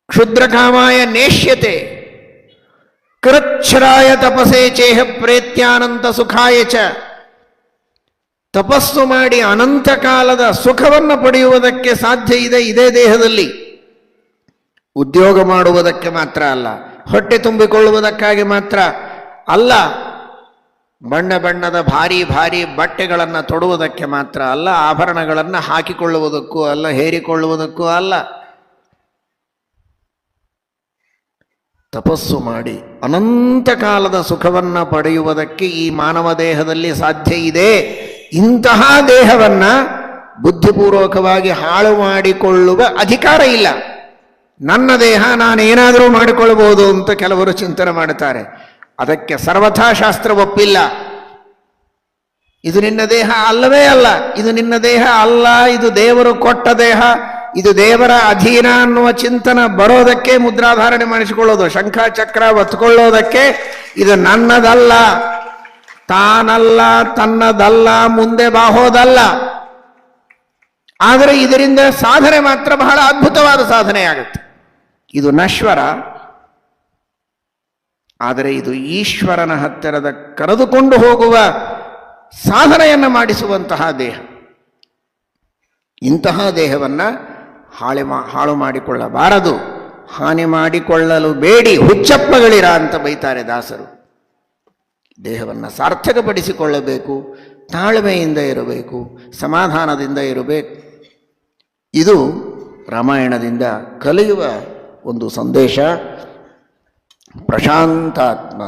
ಕ್ಷುದ್ರಕಾಮಾಯ ನೇಷ್ಯತೆ ಕೃಚ್ಛ್ರಾಯ ತಪಸೇ ಚೇಹ ಪ್ರೇತ್ಯಾನಂತ ಸುಖಾಯ ಚ. ತಪಸ್ಸು ಮಾಡಿ ಅನಂತ ಕಾಲದ ಸುಖವನ್ನು ಪಡೆಯುವುದಕ್ಕೆ ಸಾಧ್ಯ ಇದೆ ಇದೇ ದೇಹದಲ್ಲಿ. ಉದ್ಯೋಗ ಮಾಡುವುದಕ್ಕೆ ಮಾತ್ರ ಅಲ್ಲ, ಹೊಟ್ಟೆ ತುಂಬಿಕೊಳ್ಳುವುದಕ್ಕಾಗಿ ಮಾತ್ರ ಅಲ್ಲ, ಬಣ್ಣ ಬಣ್ಣದ ಭಾರಿ ಭಾರಿ ಬಟ್ಟೆಗಳನ್ನು ತೊಡುವುದಕ್ಕೆ ಮಾತ್ರ ಅಲ್ಲ, ಆಭರಣಗಳನ್ನು ಹಾಕಿಕೊಳ್ಳುವುದಕ್ಕೂ ಅಲ್ಲ, ಹೇರಿಕೊಳ್ಳುವುದಕ್ಕೂ ಅಲ್ಲ. ತಪಸ್ಸು ಮಾಡಿ ಅನಂತ ಕಾಲದ ಸುಖವನ್ನು ಪಡೆಯುವುದಕ್ಕೆ ಈ ಮಾನವ ದೇಹದಲ್ಲಿ ಸಾಧ್ಯ ಇದೆ. ಇಂತಹ ದೇಹವನ್ನು ಬುದ್ಧಿಪೂರ್ವಕವಾಗಿ ಹಾಳು ಮಾಡಿಕೊಳ್ಳುವ ಅಧಿಕಾರ ಇಲ್ಲ. ನನ್ನ ದೇಹ ನಾನೇನಾದರೂ ಮಾಡಿಕೊಳ್ಳಬಹುದು ಅಂತ ಕೆಲವರು ಚಿಂತನೆ ಮಾಡುತ್ತಾರೆ. ಅದಕ್ಕೆ ಸರ್ವಥಾ ಶಾಸ್ತ್ರ ಒಪ್ಪಿಲ್ಲ. ಇದು ನಿನ್ನ ದೇಹ ಅಲ್ಲವೇ ಅಲ್ಲ, ಇದು ನಿನ್ನ ದೇಹ ಅಲ್ಲ, ಇದು ದೇವರು ಕೊಟ್ಟ ದೇಹ, ಇದು ದೇವರ ಅಧೀನ ಅನ್ನುವ ಚಿಂತನ ಬರೋದಕ್ಕೆ ಮುದ್ರಾಧಾರಣೆ ಮಾಡಿಸಿಕೊಳ್ಳೋದು, ಶಂಖ ಚಕ್ರ ಒತ್ಕೊಳ್ಳೋದಕ್ಕೆ ಇದು ನನ್ನದಲ್ಲ, ತಾನಲ್ಲ, ತನ್ನದಲ್ಲ, ಮುಂದೆ ಬಾಹೋದಲ್ಲ. ಆದರೆ ಇದರಿಂದ ಸಾಧನೆ ಮಾತ್ರ ಬಹಳ ಅದ್ಭುತವಾದ ಸಾಧನೆಯಾಗುತ್ತೆ. ಇದು ನಶ್ವರ, ಆದರೆ ಇದು ಈಶ್ವರನ ಹತ್ತಿರದ ಕರೆದುಕೊಂಡು ಹೋಗುವ ಸಾಧನೆಯನ್ನು ಮಾಡಿಸುವಂತಹ ದೇಹ. ಇಂತಹ ದೇಹವನ್ನು ಹಾಳು ಮಾಡಿಕೊಳ್ಳಬಾರದು, ಹಾನಿ ಮಾಡಿಕೊಳ್ಳಲು ಬೇಡಿ, ಹುಚ್ಚಪ್ಪಗಳಿರ ಅಂತ ಬೈತಾರೆ ದಾಸರು. ದೇಹವನ್ನು ಸಾರ್ಥಕಪಡಿಸಿಕೊಳ್ಳಬೇಕು, ತಾಳ್ಮೆಯಿಂದ ಇರಬೇಕು, ಸಮಾಧಾನದಿಂದ ಇರಬೇಕು. ಇದು ರಾಮಾಯಣದಿಂದ ಕಲಿಯುವ ಒಂದು ಸಂದೇಶ. ಪ್ರಶಾಂತಾತ್ಮ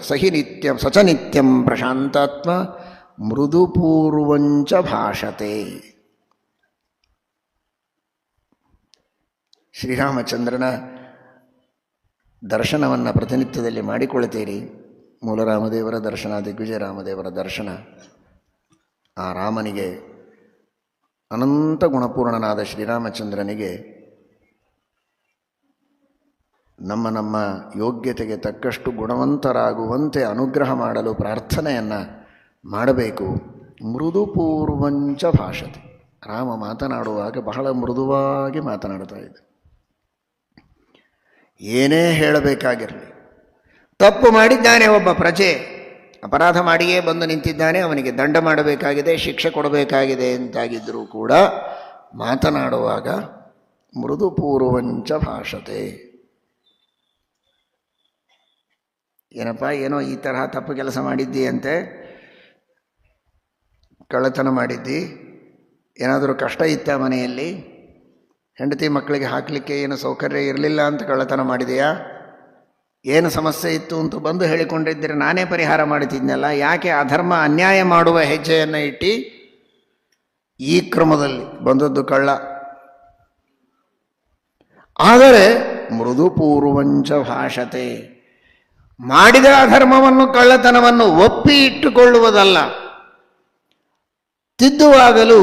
ಸಹಿ ನಿತ್ಯಂ ಸಚ ನಿತ್ಯಂ ಪ್ರಶಾಂತಾತ್ಮ ಮೃದುಪೂರ್ವಂಚ ಭಾಷತೆ. ಶ್ರೀರಾಮಚಂದ್ರನ ದರ್ಶನವನ್ನು ಪ್ರತಿನಿತ್ಯದಲ್ಲಿ ಮಾಡಿಕೊಳ್ತೀರಿ. ಮೂಲರಾಮದೇವರ ದರ್ಶನ, ದಿಗ್ವಿಜಯ ರಾಮದೇವರ ದರ್ಶನ. ಆ ರಾಮನಿಗೆ, ಅನಂತ ಗುಣಪೂರ್ಣನಾದ ಶ್ರೀರಾಮಚಂದ್ರನಿಗೆ ನಮ್ಮ ಯೋಗ್ಯತೆಗೆ ತಕ್ಕಷ್ಟು ಗುಣವಂತರಾಗುವಂತೆ ಅನುಗ್ರಹ ಮಾಡಲು ಪ್ರಾರ್ಥನೆಯನ್ನು ಮಾಡಬೇಕು. ಮೃದುಪೂರ್ವಂಚ ಭಾಷತೆ. ರಾಮ ಮಾತನಾಡುವಾಗ ಬಹಳ ಮೃದುವಾಗಿ ಮಾತನಾಡ್ತಾ ಇದ್ದ. ಏನೇ ಹೇಳಬೇಕಾಗಿರಲಿ, ತಪ್ಪು ಮಾಡಿದ್ದಾನೆ ಒಬ್ಬ ಪ್ರಜೆ, ಅಪರಾಧ ಮಾಡಿಯೇ ಬಂದು ನಿಂತಿದ್ದಾನೆ, ಅವನಿಗೆ ದಂಡ ಮಾಡಬೇಕಾಗಿದೆ, ಶಿಕ್ಷೆ ಕೊಡಬೇಕಾಗಿದೆ ಅಂತಾಗಿದ್ದರೂ ಕೂಡ ಮಾತನಾಡುವಾಗ ಮೃದುಪೂರ್ವಂಚ ಭಾಷತೆ. ಏನಪ್ಪ, ಏನೋ ಈ ತರಹ ತಪ್ಪು ಕೆಲಸ ಮಾಡಿದ್ದಿ ಅಂತೆ, ಕಳ್ಳತನ ಮಾಡಿದ್ದಿ, ಏನಾದರೂ ಕಷ್ಟ ಇತ್ತ ಮನೆಯಲ್ಲಿ, ಹೆಂಡತಿ ಮಕ್ಕಳಿಗೆ ಹಾಕಲಿಕ್ಕೆ ಏನು ಸೌಕರ್ಯ ಇರಲಿಲ್ಲ ಅಂತ ಕಳ್ಳತನ ಮಾಡಿದೆಯಾ, ಏನು ಸಮಸ್ಯೆ ಇತ್ತು ಅಂತ ಬಂದು ಹೇಳಿಕೊಂಡಿದ್ದರೆ ನಾನೇ ಪರಿಹಾರ ಮಾಡ್ತಿದ್ನಲ್ಲ, ಯಾಕೆ ಅಧರ್ಮ ಅನ್ಯಾಯ ಮಾಡುವ ಹೆಜ್ಜೆಯನ್ನು ಇಟ್ಟು ಈ ಕ್ರಮದಲ್ಲಿ ಬಂದದ್ದು ಕಳ್ಳ. ಆದರೆ ಮೃದುಪೂರ್ವಂಚ ಭಾಷತೆ. ಮಾಡಿದ ಅಧರ್ಮವನ್ನು, ಕಳ್ಳತನವನ್ನು ಒಪ್ಪಿ ಇಟ್ಟುಕೊಳ್ಳುವುದಲ್ಲ, ತಿದ್ದುವಾಗಲೂ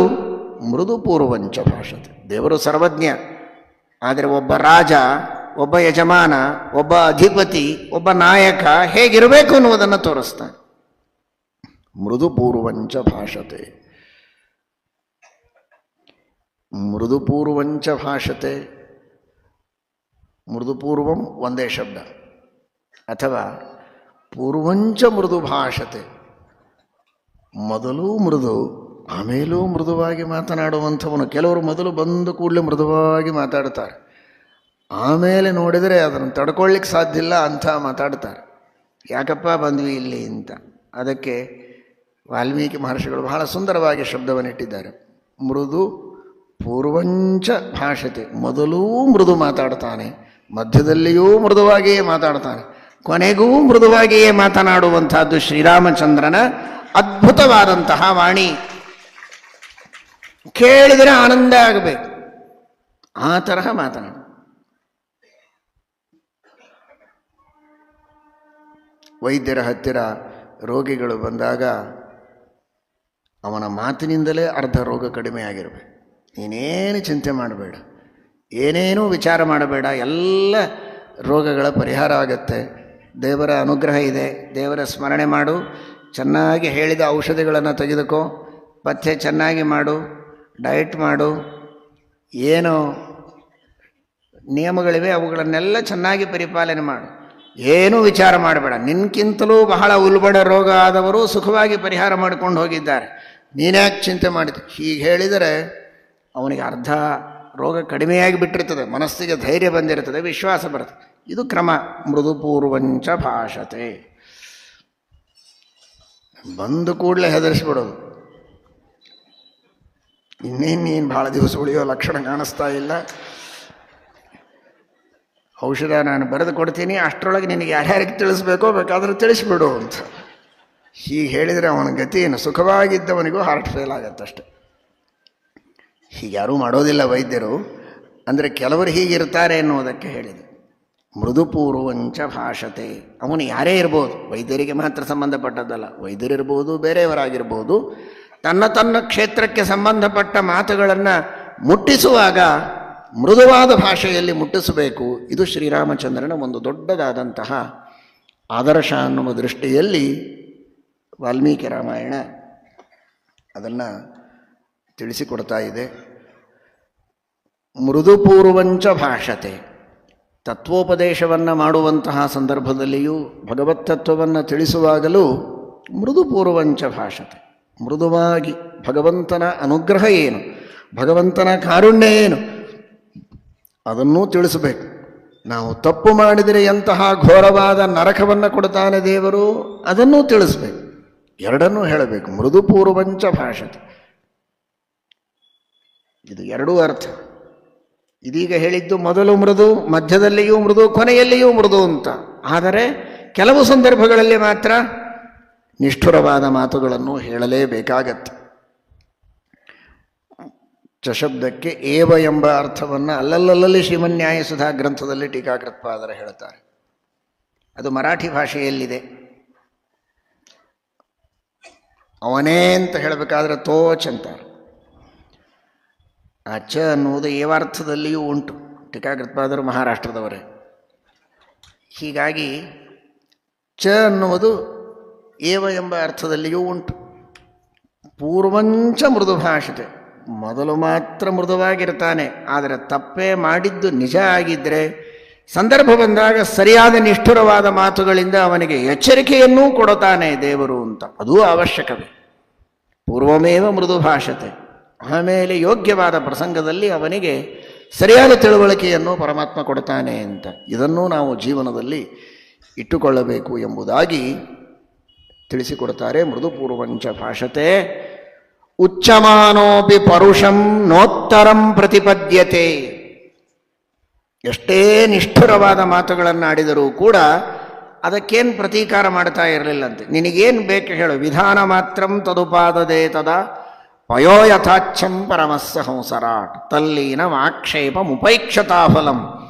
ಮೃದುಪೂರ್ವಂಚ ಭಾಷತೆ. ದೇವರು ಸರ್ವಜ್ಞ, ಆದರೆ ಒಬ್ಬ ರಾಜ, ಒಬ್ಬ ಯಜಮಾನ, ಒಬ್ಬ ಅಧಿಪತಿ, ಒಬ್ಬ ನಾಯಕ ಹೇಗಿರಬೇಕು ಅನ್ನುವುದನ್ನು ತೋರಿಸ್ತಾನೆ. ಮೃದುಪೂರ್ವಂಚ ಭಾಷತೆ. ಮೃದುಪೂರ್ವಂಚ ಭಾಷತೆ. ಮೃದುಪೂರ್ವಂ ಒಂದೇ ಶಬ್ದ, ಅಥವಾ ಪೂರ್ವಂಚ ಮೃದು ಭಾಷತೆ. ಮೊದಲು ಮೃದು, ಆಮೇಲೂ ಮೃದುವಾಗಿ ಮಾತನಾಡುವಂಥವನು. ಕೆಲವರು ಮೊದಲು ಬಂದು ಕೂಡಲೇ ಮೃದುವಾಗಿ ಮಾತಾಡ್ತಾರೆ, ಆಮೇಲೆ ನೋಡಿದರೆ ಅದನ್ನು ತಡ್ಕೊಳ್ಳಿಕ್ಕೆ ಸಾಧ್ಯ ಇಲ್ಲ ಅಂಥ ಮಾತಾಡ್ತಾರೆ. ಯಾಕಪ್ಪ ಬಂದ್ವಿ ಇಲ್ಲಿ ಅಂತ. ಅದಕ್ಕೆ ವಾಲ್ಮೀಕಿ ಮಹರ್ಷಿಗಳು ಬಹಳ ಸುಂದರವಾಗಿ ಶಬ್ದವನ್ನಿಟ್ಟಿದ್ದಾರೆ. ಮೃದು ಪೂರ್ವಂಚ ಭಾಷತೆ. ಮೊದಲೂ ಮೃದು ಮಾತಾಡ್ತಾನೆ, ಮಧ್ಯದಲ್ಲಿಯೂ ಮೃದುವಾಗಿಯೇ ಮಾತಾಡ್ತಾನೆ, ಕೊನೆಗೂ ಮೃದುವಾಗಿಯೇ ಮಾತನಾಡುವಂಥದ್ದು ಶ್ರೀರಾಮಚಂದ್ರನ ಅದ್ಭುತವಾದಂತಹ ವಾಣಿ. ಕೇಳಿದರೆ ಆನಂದ ಆಗಬೇಕು. ಆ ತರಹ ಮಾತನಾಡು. ವೈದ್ಯರ ಹತ್ತಿರ ರೋಗಿಗಳು ಬಂದಾಗ ಅವನ ಮಾತಿನಿಂದಲೇ ಅರ್ಧ ರೋಗ ಕಡಿಮೆ ಆಗಿರಬೇಕು. ನೀನೇನು ಚಿಂತೆ ಮಾಡಬೇಡ, ಏನೇನೂ ವಿಚಾರ ಮಾಡಬೇಡ, ಎಲ್ಲ ರೋಗಗಳ ಪರಿಹಾರ ಆಗತ್ತೆ, ದೇವರ ಅನುಗ್ರಹ ಇದೆ, ದೇವರ ಸ್ಮರಣೆ ಮಾಡು, ಚೆನ್ನಾಗಿ ಹೇಳಿದ ಔಷಧಿಗಳನ್ನು ತೆಗೆದುಕೋ, ಪಥ್ಯ ಚೆನ್ನಾಗಿ ಮಾಡು, ಡಯಟ್ ಮಾಡು, ಏನು ನಿಯಮಗಳಿವೆ ಅವುಗಳನ್ನೆಲ್ಲ ಚೆನ್ನಾಗಿ ಪರಿಪಾಲನೆ ಮಾಡು, ಏನೂ ವಿಚಾರ ಮಾಡಬೇಡ. ನಿನ್ಗಿಂತಲೂ ಬಹಳ ಉಲ್ಬಣ ರೋಗ ಆದವರು ಸುಖವಾಗಿ ಪರಿಹಾರ ಮಾಡಿಕೊಂಡು ಹೋಗಿದ್ದಾರೆ, ನೀನ್ಯಾಕೆ ಚಿಂತೆ ಮಾಡಿದೆ? ಹೀಗೆ ಹೇಳಿದರೆ ಅವನಿಗೆ ಅರ್ಧ ರೋಗ ಕಡಿಮೆಯಾಗಿ ಬಿಟ್ಟಿರ್ತದೆ, ಮನಸ್ಸಿಗೆ ಧೈರ್ಯ ಬಂದಿರ್ತದೆ, ವಿಶ್ವಾಸ ಬರ್ತದೆ. ಇದು ಕ್ರಮ. ಮೃದುಪೂರ್ವಂಚ ಭಾಷತೆ. ಬಂದು ಕೂಡಲೇ ಹೆದರಿಸ್ಬಿಡೋದು, ನೀನು ಭಾಳ ದಿವಸ ಉಳಿಯೋ ಲಕ್ಷಣ ಕಾಣಿಸ್ತಾ ಇಲ್ಲ, ಔಷಧ ನಾನು ಬರೆದು ಕೊಡ್ತೀನಿ, ಅಷ್ಟರೊಳಗೆ ನಿನಗೆ ಯಾರ್ಯಾರಿಗೆ ತಿಳಿಸ್ಬೇಕೋ ಬೇಕಾದ್ರೆ ತಿಳಿಸ್ಬಿಡು ಅಂತ. ಹೀಗೆ ಹೇಳಿದರೆ ಅವನ ಗತಿ ಏನು? ಸುಖವಾಗಿದ್ದವನಿಗೂ ಹಾರ್ಟ್ ಫೇಲ್ ಆಗತ್ತಷ್ಟೆ. ಹೀಗೆ ಯಾರೂ ಮಾಡೋದಿಲ್ಲ ವೈದ್ಯರು, ಅಂದರೆ ಕೆಲವರು ಹೀಗಿರ್ತಾರೆ ಎನ್ನುವುದಕ್ಕೆ ಹೇಳಿದೆ. ಮೃದುಪೂರ್ವಂಚ ಭಾಷತೆ. ಅವನು ಯಾರೇ ಇರ್ಬೋದು, ವೈದ್ಯರಿಗೆ ಮಾತ್ರ ಸಂಬಂಧಪಟ್ಟದ್ದಲ್ಲ, ವೈದ್ಯರಿರ್ಬೋದು, ಬೇರೆಯವರಾಗಿರ್ಬೋದು, ತನ್ನ ಕ್ಷೇತ್ರಕ್ಕೆ ಸಂಬಂಧಪಟ್ಟ ಮಾತುಗಳನ್ನು ಮುಟ್ಟಿಸುವಾಗ ಮೃದುವಾದ ಭಾಷೆಯಲ್ಲಿ ಮುಟ್ಟಿಸಬೇಕು. ಇದು ಶ್ರೀರಾಮಚಂದ್ರನ ಒಂದು ದೊಡ್ಡದಾದಂತಹ ಆದರ್ಶ ಅನ್ನುವ ದೃಷ್ಟಿಯಲ್ಲಿ ವಾಲ್ಮೀಕಿ ರಾಮಾಯಣ ಅದನ್ನು ತಿಳಿಸಿಕೊಡ್ತಾ ಇದೆ. ಮೃದುಪೂರ್ವಂಚ ಭಾಷತೆ. ತತ್ವೋಪದೇಶವನ್ನು ಮಾಡುವಂತಹ ಸಂದರ್ಭದಲ್ಲಿಯೂ ಭಗವತ್ತತ್ವವನ್ನು ತಿಳಿಸುವಾಗಲೂ ಮೃದುಪೂರ್ವಂಚ ಭಾಷತೆ, ಮೃದುವಾಗಿ ಭಗವಂತನ ಅನುಗ್ರಹ ಏನು, ಭಗವಂತನ ಕಾರುಣ್ಯ ಏನು ಅದನ್ನೂ ತಿಳಿಸಬೇಕು. ನಾವು ತಪ್ಪು ಮಾಡಿದರೆ ಎಂತಹ ಘೋರವಾದ ನರಕವನ್ನು ಕೊಡ್ತಾನೆ ದೇವರು, ಅದನ್ನೂ ತಿಳಿಸ್ಬೇಕು. ಎರಡನ್ನೂ ಹೇಳಬೇಕು. ಮೃದುಪೂರ್ವಂಚ ಭಾಷತೆ, ಇದು ಎರಡೂ ಅರ್ಥ. ಇದೀಗ ಹೇಳಿದ್ದು ಮೊದಲು ಮೃದು, ಮಧ್ಯದಲ್ಲಿಯೂ ಮೃದು, ಕೊನೆಯಲ್ಲಿಯೂ ಮೃದು ಅಂತ. ಆದರೆ ಕೆಲವು ಸಂದರ್ಭಗಳಲ್ಲಿ ಮಾತ್ರ ನಿಷ್ಠುರವಾದ ಮಾತುಗಳನ್ನು ಹೇಳಲೇಬೇಕಾಗತ್ತೆ. ಚಶಬ್ದಕ್ಕೆ ಏವ ಎಂಬ ಅರ್ಥವನ್ನು ಅಲ್ಲಲ್ಲಲ್ಲಿ ಶ್ರೀಮನ್ಯಾಯಸುಧಾ ಗ್ರಂಥದಲ್ಲಿ ಟೀಕಾಕೃತ್ಪಾದರು ಹೇಳ್ತಾರೆ. ಅದು ಮರಾಠಿ ಭಾಷೆಯಲ್ಲಿದೆ. ಅವನೇ ಅಂತ ಹೇಳಬೇಕಾದ್ರೆ ತೋಚ್ ಅಂತಾರೆ. ಆ ಚ ಅನ್ನುವುದು ಏವಾರ್ಥದಲ್ಲಿಯೂ ಉಂಟು. ಟೀಕಾಕೃತ್ಪಾದರು ಮಹಾರಾಷ್ಟ್ರದವರೇ. ಹೀಗಾಗಿ ಚ ಅನ್ನುವುದು ಏವ ಎಂಬ ಅರ್ಥದಲ್ಲಿಯೂ ಉಂಟು. ಪೂರ್ವಂಚ ಮೃದು ಭಾಷತೆ, ಮೊದಲು ಮಾತ್ರ ಮೃದುವಾಗಿರ್ತಾನೆ, ಆದರೆ ತಪ್ಪೇ ಮಾಡಿದ್ದು ನಿಜ ಆಗಿದ್ದರೆ ಸಂದರ್ಭ ಬಂದಾಗ ಸರಿಯಾದ ನಿಷ್ಠುರವಾದ ಮಾತುಗಳಿಂದ ಅವನಿಗೆ ಎಚ್ಚರಿಕೆಯನ್ನೂ ಕೊಡುತ್ತಾನೆ ದೇವರು ಅಂತ. ಅದೂ ಅವಶ್ಯಕವೇ. ಪೂರ್ವಮೇವ ಮೃದು ಭಾಷತೆ. ಆಮೇಲೆ ಯೋಗ್ಯವಾದ ಪ್ರಸಂಗದಲ್ಲಿ ಅವನಿಗೆ ಸರಿಯಾದ ತಿಳುವಳಿಕೆಯನ್ನು ಪರಮಾತ್ಮ ಕೊಡ್ತಾನೆ ಅಂತ. ಇದನ್ನೂ ನಾವು ಜೀವನದಲ್ಲಿ ಇಟ್ಟುಕೊಳ್ಳಬೇಕು ಎಂಬುದಾಗಿ ತಿಳಿಸಿಕೊಡ್ತಾರೆ. ಮೃದುಪೂರ್ವಂಚ ಭಾಷತೆ. ಉಚ್ಚಮಾನೋಪಿ ಪರುಷಂ ನೋತ್ತರಂ ಪ್ರತಿಪದ್ಯತೆ. ಎಷ್ಟೇ ನಿಷ್ಠುರವಾದ ಮಾತುಗಳನ್ನು ಆಡಿದರೂ ಕೂಡ ಅದಕ್ಕೇನು ಪ್ರತೀಕಾರ ಮಾಡ್ತಾ ಇರಲಿಲ್ಲಂತೆ. ನಿನಗೇನು ಬೇಕು ಹೇಳು, ವಿಧಾನ ಮಾತ್ರಂ ತದುಪಾದದೆ ತದಾ ಪಯೋ ಯಥಾಚ್ಛಂ ಪರಮಸ್ಸ ಹಂಸರಾಟ್ ತಲ್ಲೀನ ಆಕ್ಷೇಪ ಮುಪೈಕ್ಷತಾಫಲಂ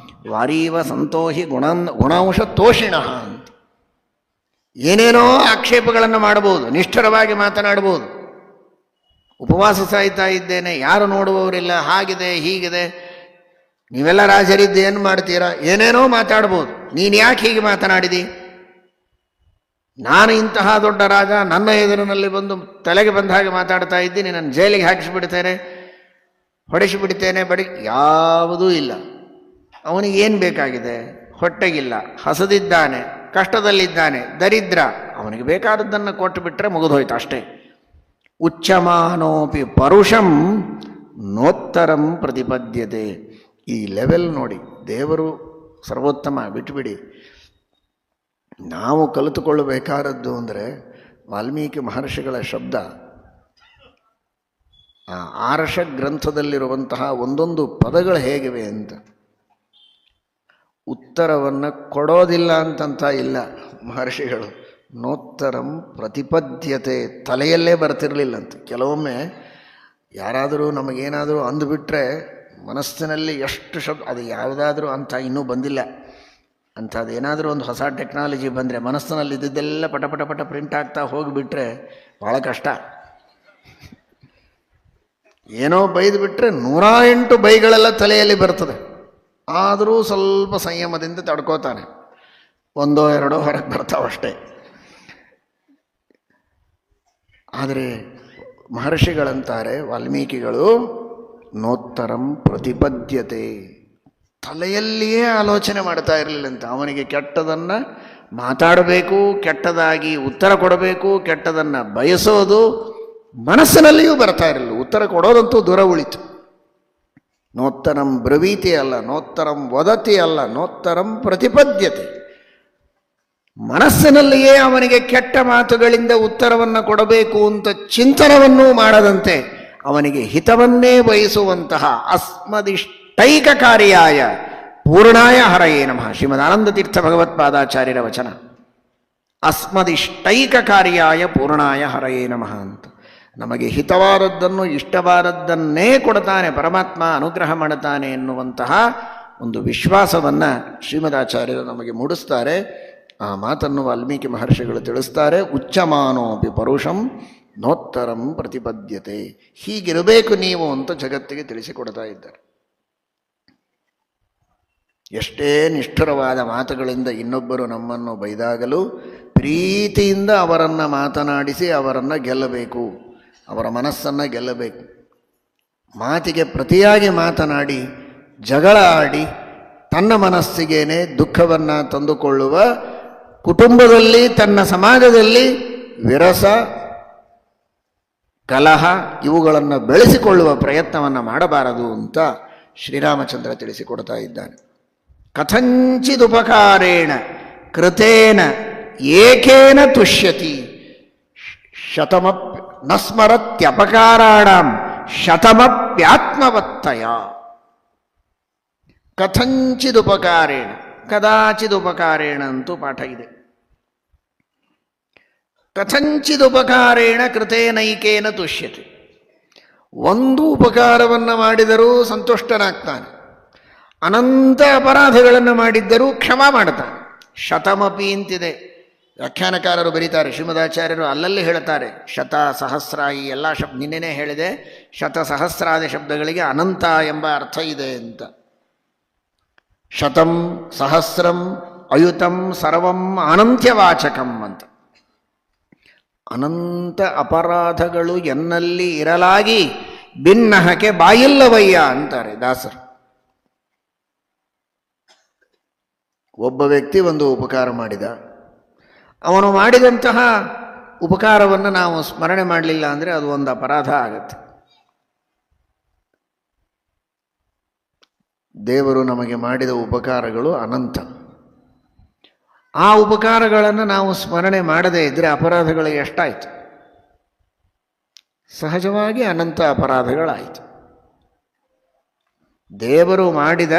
ವಾರೀವ ಸಂತೋಹಿ ಗುಣಾಂಶ ತೋಷಿಣ ಅಂತ. ಏನೇನೋ ಆಕ್ಷೇಪಗಳನ್ನು ಮಾಡಬಹುದು, ನಿಷ್ಠುರವಾಗಿ ಮಾತನಾಡಬಹುದು. ಉಪವಾಸ ಸಾಯ್ತಾ ಇದ್ದೇನೆ, ಯಾರು ನೋಡುವವರಿಲ್ಲ, ಹಾಗಿದೆ ಹೀಗಿದೆ, ನೀವೆಲ್ಲ ರಾಜರಿದ್ದು ಏನು ಮಾಡ್ತೀರಾ, ಏನೇನೋ ಮಾತಾಡ್ಬೋದು. ನೀನು ಯಾಕೆ ಹೀಗೆ ಮಾತನಾಡಿದಿ? ನಾನು ಇಂತಹ ದೊಡ್ಡ ರಾಜ, ನನ್ನ ಎದುರಿನಲ್ಲಿ ಬಂದು ತಲೆಗೆ ಬಂದ ಹಾಗೆ ಮಾತಾಡ್ತಾ ಇದ್ದೀನಿ, ನನ್ನ ಜೈಲಿಗೆ ಹಾಕಿಸಿಬಿಡ್ತೇನೆ, ಹೊಡೆಸಿಬಿಡ್ತೇನೆ, ಯಾವುದೂ ಇಲ್ಲ. ಅವನಿಗೆ ಏನು ಬೇಕಾಗಿದೆ? ಹೊಟ್ಟೆಗಿಲ್ಲ, ಹಸದಿದ್ದಾನೆ, ಕಷ್ಟದಲ್ಲಿದ್ದಾನೆ, ದರಿದ್ರ. ಅವನಿಗೆ ಬೇಕಾದದ್ದನ್ನು ಕೊಟ್ಟು ಬಿಟ್ಟರೆ ಮುಗಿದೋಯ್ತು ಅಷ್ಟೇ. ಉಚ್ಚಮಾನೋಪಿ ಪರುಷಂ ನೋತ್ತರಂ ಪ್ರತಿಪದ್ಯತೆ. ಈ ಲೆವೆಲ್ ನೋಡಿ, ದೇವರು ಸರ್ವೋತ್ತಮ, ಬಿಟ್ಟುಬಿಡಿ. ನಾವು ಕಲಿತುಕೊಳ್ಳಬೇಕಾದದ್ದು ಅಂದರೆ ವಾಲ್ಮೀಕಿ ಮಹರ್ಷಿಗಳ ಶಬ್ದ. ಆ ಆರ್ಷ ಗ್ರಂಥದಲ್ಲಿರುವಂತಹ ಒಂದೊಂದು ಪದಗಳು ಹೇಗಿವೆ ಅಂತ. ಉತ್ತರವನ್ನು ಕೊಡೋದಿಲ್ಲ ಅಂತಂತ ಇಲ್ಲ ಮಹರ್ಷಿಗಳು. ನೋತ್ತರಂ ಪ್ರತಿಪದ್ಯತೆ, ತಲೆಯಲ್ಲೇ ಬರ್ತಿರಲಿಲ್ಲಂತೆ. ಕೆಲವೊಮ್ಮೆ ಯಾರಾದರೂ ನಮಗೇನಾದರೂ ಅಂದುಬಿಟ್ರೆ ಮನಸ್ಸಿನಲ್ಲಿ ಎಷ್ಟು ಶಬ್ದ, ಅದು ಯಾವುದಾದ್ರೂ ಅಂತ ಇನ್ನೂ ಬಂದಿಲ್ಲ. ಅಂಥದ್ದೇನಾದರೂ ಒಂದು ಹೊಸ ಟೆಕ್ನಾಲಜಿ ಬಂದರೆ ಮನಸ್ಸಿನಲ್ಲಿ ಇದ್ದಿದ್ದೆಲ್ಲ ಪಟ ಪಟ ಪಟ ಪ್ರಿಂಟ್ ಆಗ್ತಾ ಹೋಗಿಬಿಟ್ರೆ ಭಾಳ ಕಷ್ಟ. ಏನೋ ಬೈದು ಬಿಟ್ಟರೆ 108 ಬೈಗಳೆಲ್ಲ ತಲೆಯಲ್ಲಿ ಬರ್ತದೆ. ಆದರೂ ಸ್ವಲ್ಪ ಸಂಯಮದಿಂದ ತಡ್ಕೋತಾನೆ, ಒಂದೋ ಎರಡೋ ಹೊರಗೆ ಬರ್ತಾವಷ್ಟೇ. ಆದರೆ ಮಹರ್ಷಿಗಳಂತಾರೆ, ವಾಲ್ಮೀಕಿಗಳು, ನೋತ್ತರಂ ಪ್ರತಿಪದ್ಯತೆ, ತಲೆಯಲ್ಲಿಯೇ ಆಲೋಚನೆ ಮಾಡ್ತಾ ಇರಲಿಲ್ಲಂತೆ. ಅವನಿಗೆ ಕೆಟ್ಟದನ್ನು ಮಾತಾಡಬೇಕು, ಕೆಟ್ಟದಾಗಿ ಉತ್ತರ ಕೊಡಬೇಕು, ಕೆಟ್ಟದನ್ನು ಬಯಸೋದು ಮನಸ್ಸಿನಲ್ಲಿಯೂ ಬರ್ತಾ ಇರಲಿಲ್ಲ. ಉತ್ತರ ಕೊಡೋದಂತೂ ದೂರ ಉಳಿತು. ನೋತ್ತರಂ ಬ್ರವೀತಿ ಅಲ್ಲ, ನೋತ್ತರಂ ವದತಿ ಅಲ್ಲ, ನೋತ್ತರಂ ಪ್ರತಿಪದ್ಯತೆ. ಮನಸ್ಸಿನಲ್ಲಿಯೇ ಅವನಿಗೆ ಕೆಟ್ಟ ಮಾತುಗಳಿಂದ ಉತ್ತರವನ್ನು ಕೊಡಬೇಕು ಅಂತ ಚಿಂತನವನ್ನೂ ಮಾಡದಂತೆ ಅವನಿಗೆ ಹಿತವನ್ನೇ ಬಯಸುವಂತಹ ಅಸ್ಮದಿಷ್ಟೈಕಕಾರಿಯಾಯ ಪೂರ್ಣಾಯ ಹರಯೇ ನಮಃ. ಶ್ರೀಮದ್ ಆನಂದತೀರ್ಥ ಭಗವತ್ಪಾದಾಚಾರ್ಯರ ವಚನ. ಅಸ್ಮದಿಷ್ಟೈಕಕಾರಿಯಾಯ ಪೂರ್ಣಾಯ ಹರಯೇ ನಮಃ ಅಂತ. ನಮಗೆ ಹಿತವಾದದ್ದನ್ನು, ಇಷ್ಟವಾದದ್ದನ್ನೇ ಕೊಡ್ತಾನೆ ಪರಮಾತ್ಮ, ಅನುಗ್ರಹ ಮಾಡುತ್ತಾನೆ ಎನ್ನುವಂತಹ ಒಂದು ವಿಶ್ವಾಸವನ್ನು ಶ್ರೀಮದಾಚಾರ್ಯರು ನಮಗೆ ಮೂಡಿಸ್ತಾರೆ. ಆ ಮಾತನ್ನು ವಾಲ್ಮೀಕಿ ಮಹರ್ಷಿಗಳು ತಿಳಿಸ್ತಾರೆ. ಉಚ್ಚಮಾನೋಪಿ ಪರುಷಂ ನೋತ್ತರಂ ಪ್ರತಿಪದ್ಯತೆ. ಹೀಗಿರಬೇಕು ನೀವು ಅಂತ ಜಗತ್ತಿಗೆ ತಿಳಿಸಿಕೊಡ್ತಾ ಇದ್ದಾರೆ. ಎಷ್ಟೇ ನಿಷ್ಠುರವಾದ ಮಾತುಗಳಿಂದ ಇನ್ನೊಬ್ಬರು ನಮ್ಮನ್ನು ಬೈದಾಗಲೂ ಪ್ರೀತಿಯಿಂದ ಅವರನ್ನು ಮಾತನಾಡಿಸಿ ಅವರನ್ನು ಗೆಲ್ಲಬೇಕು, ಅವರ ಮನಸ್ಸನ್ನು ಗೆಲ್ಲಬೇಕು. ಮಾತಿಗೆ ಪ್ರತಿಯಾಗಿ ಮಾತನಾಡಿ ಜಗಳ ಆಡಿ ತನ್ನ ಮನಸ್ಸಿಗೇನೆ ದುಃಖವನ್ನು ತಂದುಕೊಳ್ಳುವ, ಕುಟುಂಬದಲ್ಲಿ ತನ್ನ ಸಮಾಜದಲ್ಲಿ ವಿರಸ ಕಲಹ ಇವುಗಳನ್ನು ಬೆಳೆಸಿಕೊಳ್ಳುವ ಪ್ರಯತ್ನವನ್ನು ಮಾಡಬಾರದು ಅಂತ ಶ್ರೀರಾಮಚಂದ್ರ ತಿಳಿಸಿಕೊಡ್ತಾ ಇದ್ದಾನೆ. ಕಥಂಚಿದುಪಕಾರೇಣ ಕೃತೇನ ಏಕೇನ ತುಷ್ಯತಿ ನ ಸ್ಮರತ್ಯಪಕಾರಾಣಾಂ ಶತಮಪ್ಯಾತ್ಮವತ್ತಯ. ಕಥಂಚಿದುಪಕಾರೇಣ, ಕದಾಚಿದುಪಕಾರೇಣ ಅಂತೂ ಪಾಠ ಇದೆ. ಕಥಂಚಿದುಪಕಾರೇಣ ಕೃತೇನೈಕೇನ ತುಷ್ಯತೆ. ಒಂದು ಉಪಕಾರವನ್ನು ಮಾಡಿದರೂ ಸಂತುಷ್ಟನಾಗ್ತಾನೆ, ಅನಂತ ಅಪರಾಧಗಳನ್ನು ಮಾಡಿದ್ದರೂ ಕ್ಷಮ ಮಾಡ್ತಾನೆ. ಶತಮಪಿ ಅಂತಿದೆ. ವ್ಯಾಖ್ಯಾನಕಾರರು ಬರೀತಾರೆ, ಶ್ರೀಮದಾಚಾರ್ಯರು ಅಲ್ಲಲ್ಲಿ ಹೇಳ್ತಾರೆ, ಶತ ಸಹಸ್ರ ಈ ಎಲ್ಲ ನಿನ್ನೆನೇ ಹೇಳಿದೆ, ಶತ ಸಹಸ್ರಾದಿ ಶಬ್ದಗಳಿಗೆ ಅನಂತ ಎಂಬ ಅರ್ಥ ಇದೆ ಅಂತ. ಶತಂ ಸಹಸ್ರಂ ಅಯುತಂ ಸರ್ವಂ ಅನಂತ್ಯವಾಚಕಂ ಅಂತ. ಅನಂತ ಅಪರಾಧಗಳು ಎನ್ನಲ್ಲಿ ಇರಲಾಗಿ ಭಿನ್ನಹಕ್ಕೆ ಬಾಯಿಲ್ಲವಯ್ಯ ಅಂತಾರೆ ದಾಸರು. ಒಬ್ಬ ವ್ಯಕ್ತಿ ಒಂದು ಉಪಕಾರ ಮಾಡಿದ, ಅವನು ಮಾಡಿದಂತಹ ಉಪಕಾರವನ್ನು ನಾವು ಸ್ಮರಣೆ ಮಾಡಲಿಲ್ಲ ಅಂದರೆ ಅದು ಒಂದು ಅಪರಾಧ ಆಗತ್ತೆ. ದೇವರು ನಮಗೆ ಮಾಡಿದ ಉಪಕಾರಗಳು ಅನಂತ. ಆ ಉಪಕಾರಗಳನ್ನು ನಾವು ಸ್ಮರಣೆ ಮಾಡದೇ ಇದ್ದರೆ ಅಪರಾಧಗಳು ಎಷ್ಟಾಯಿತು? ಸಹಜವಾಗಿ ಅನಂತ ಅಪರಾಧಗಳಾಯಿತು. ದೇವರು ಮಾಡಿದ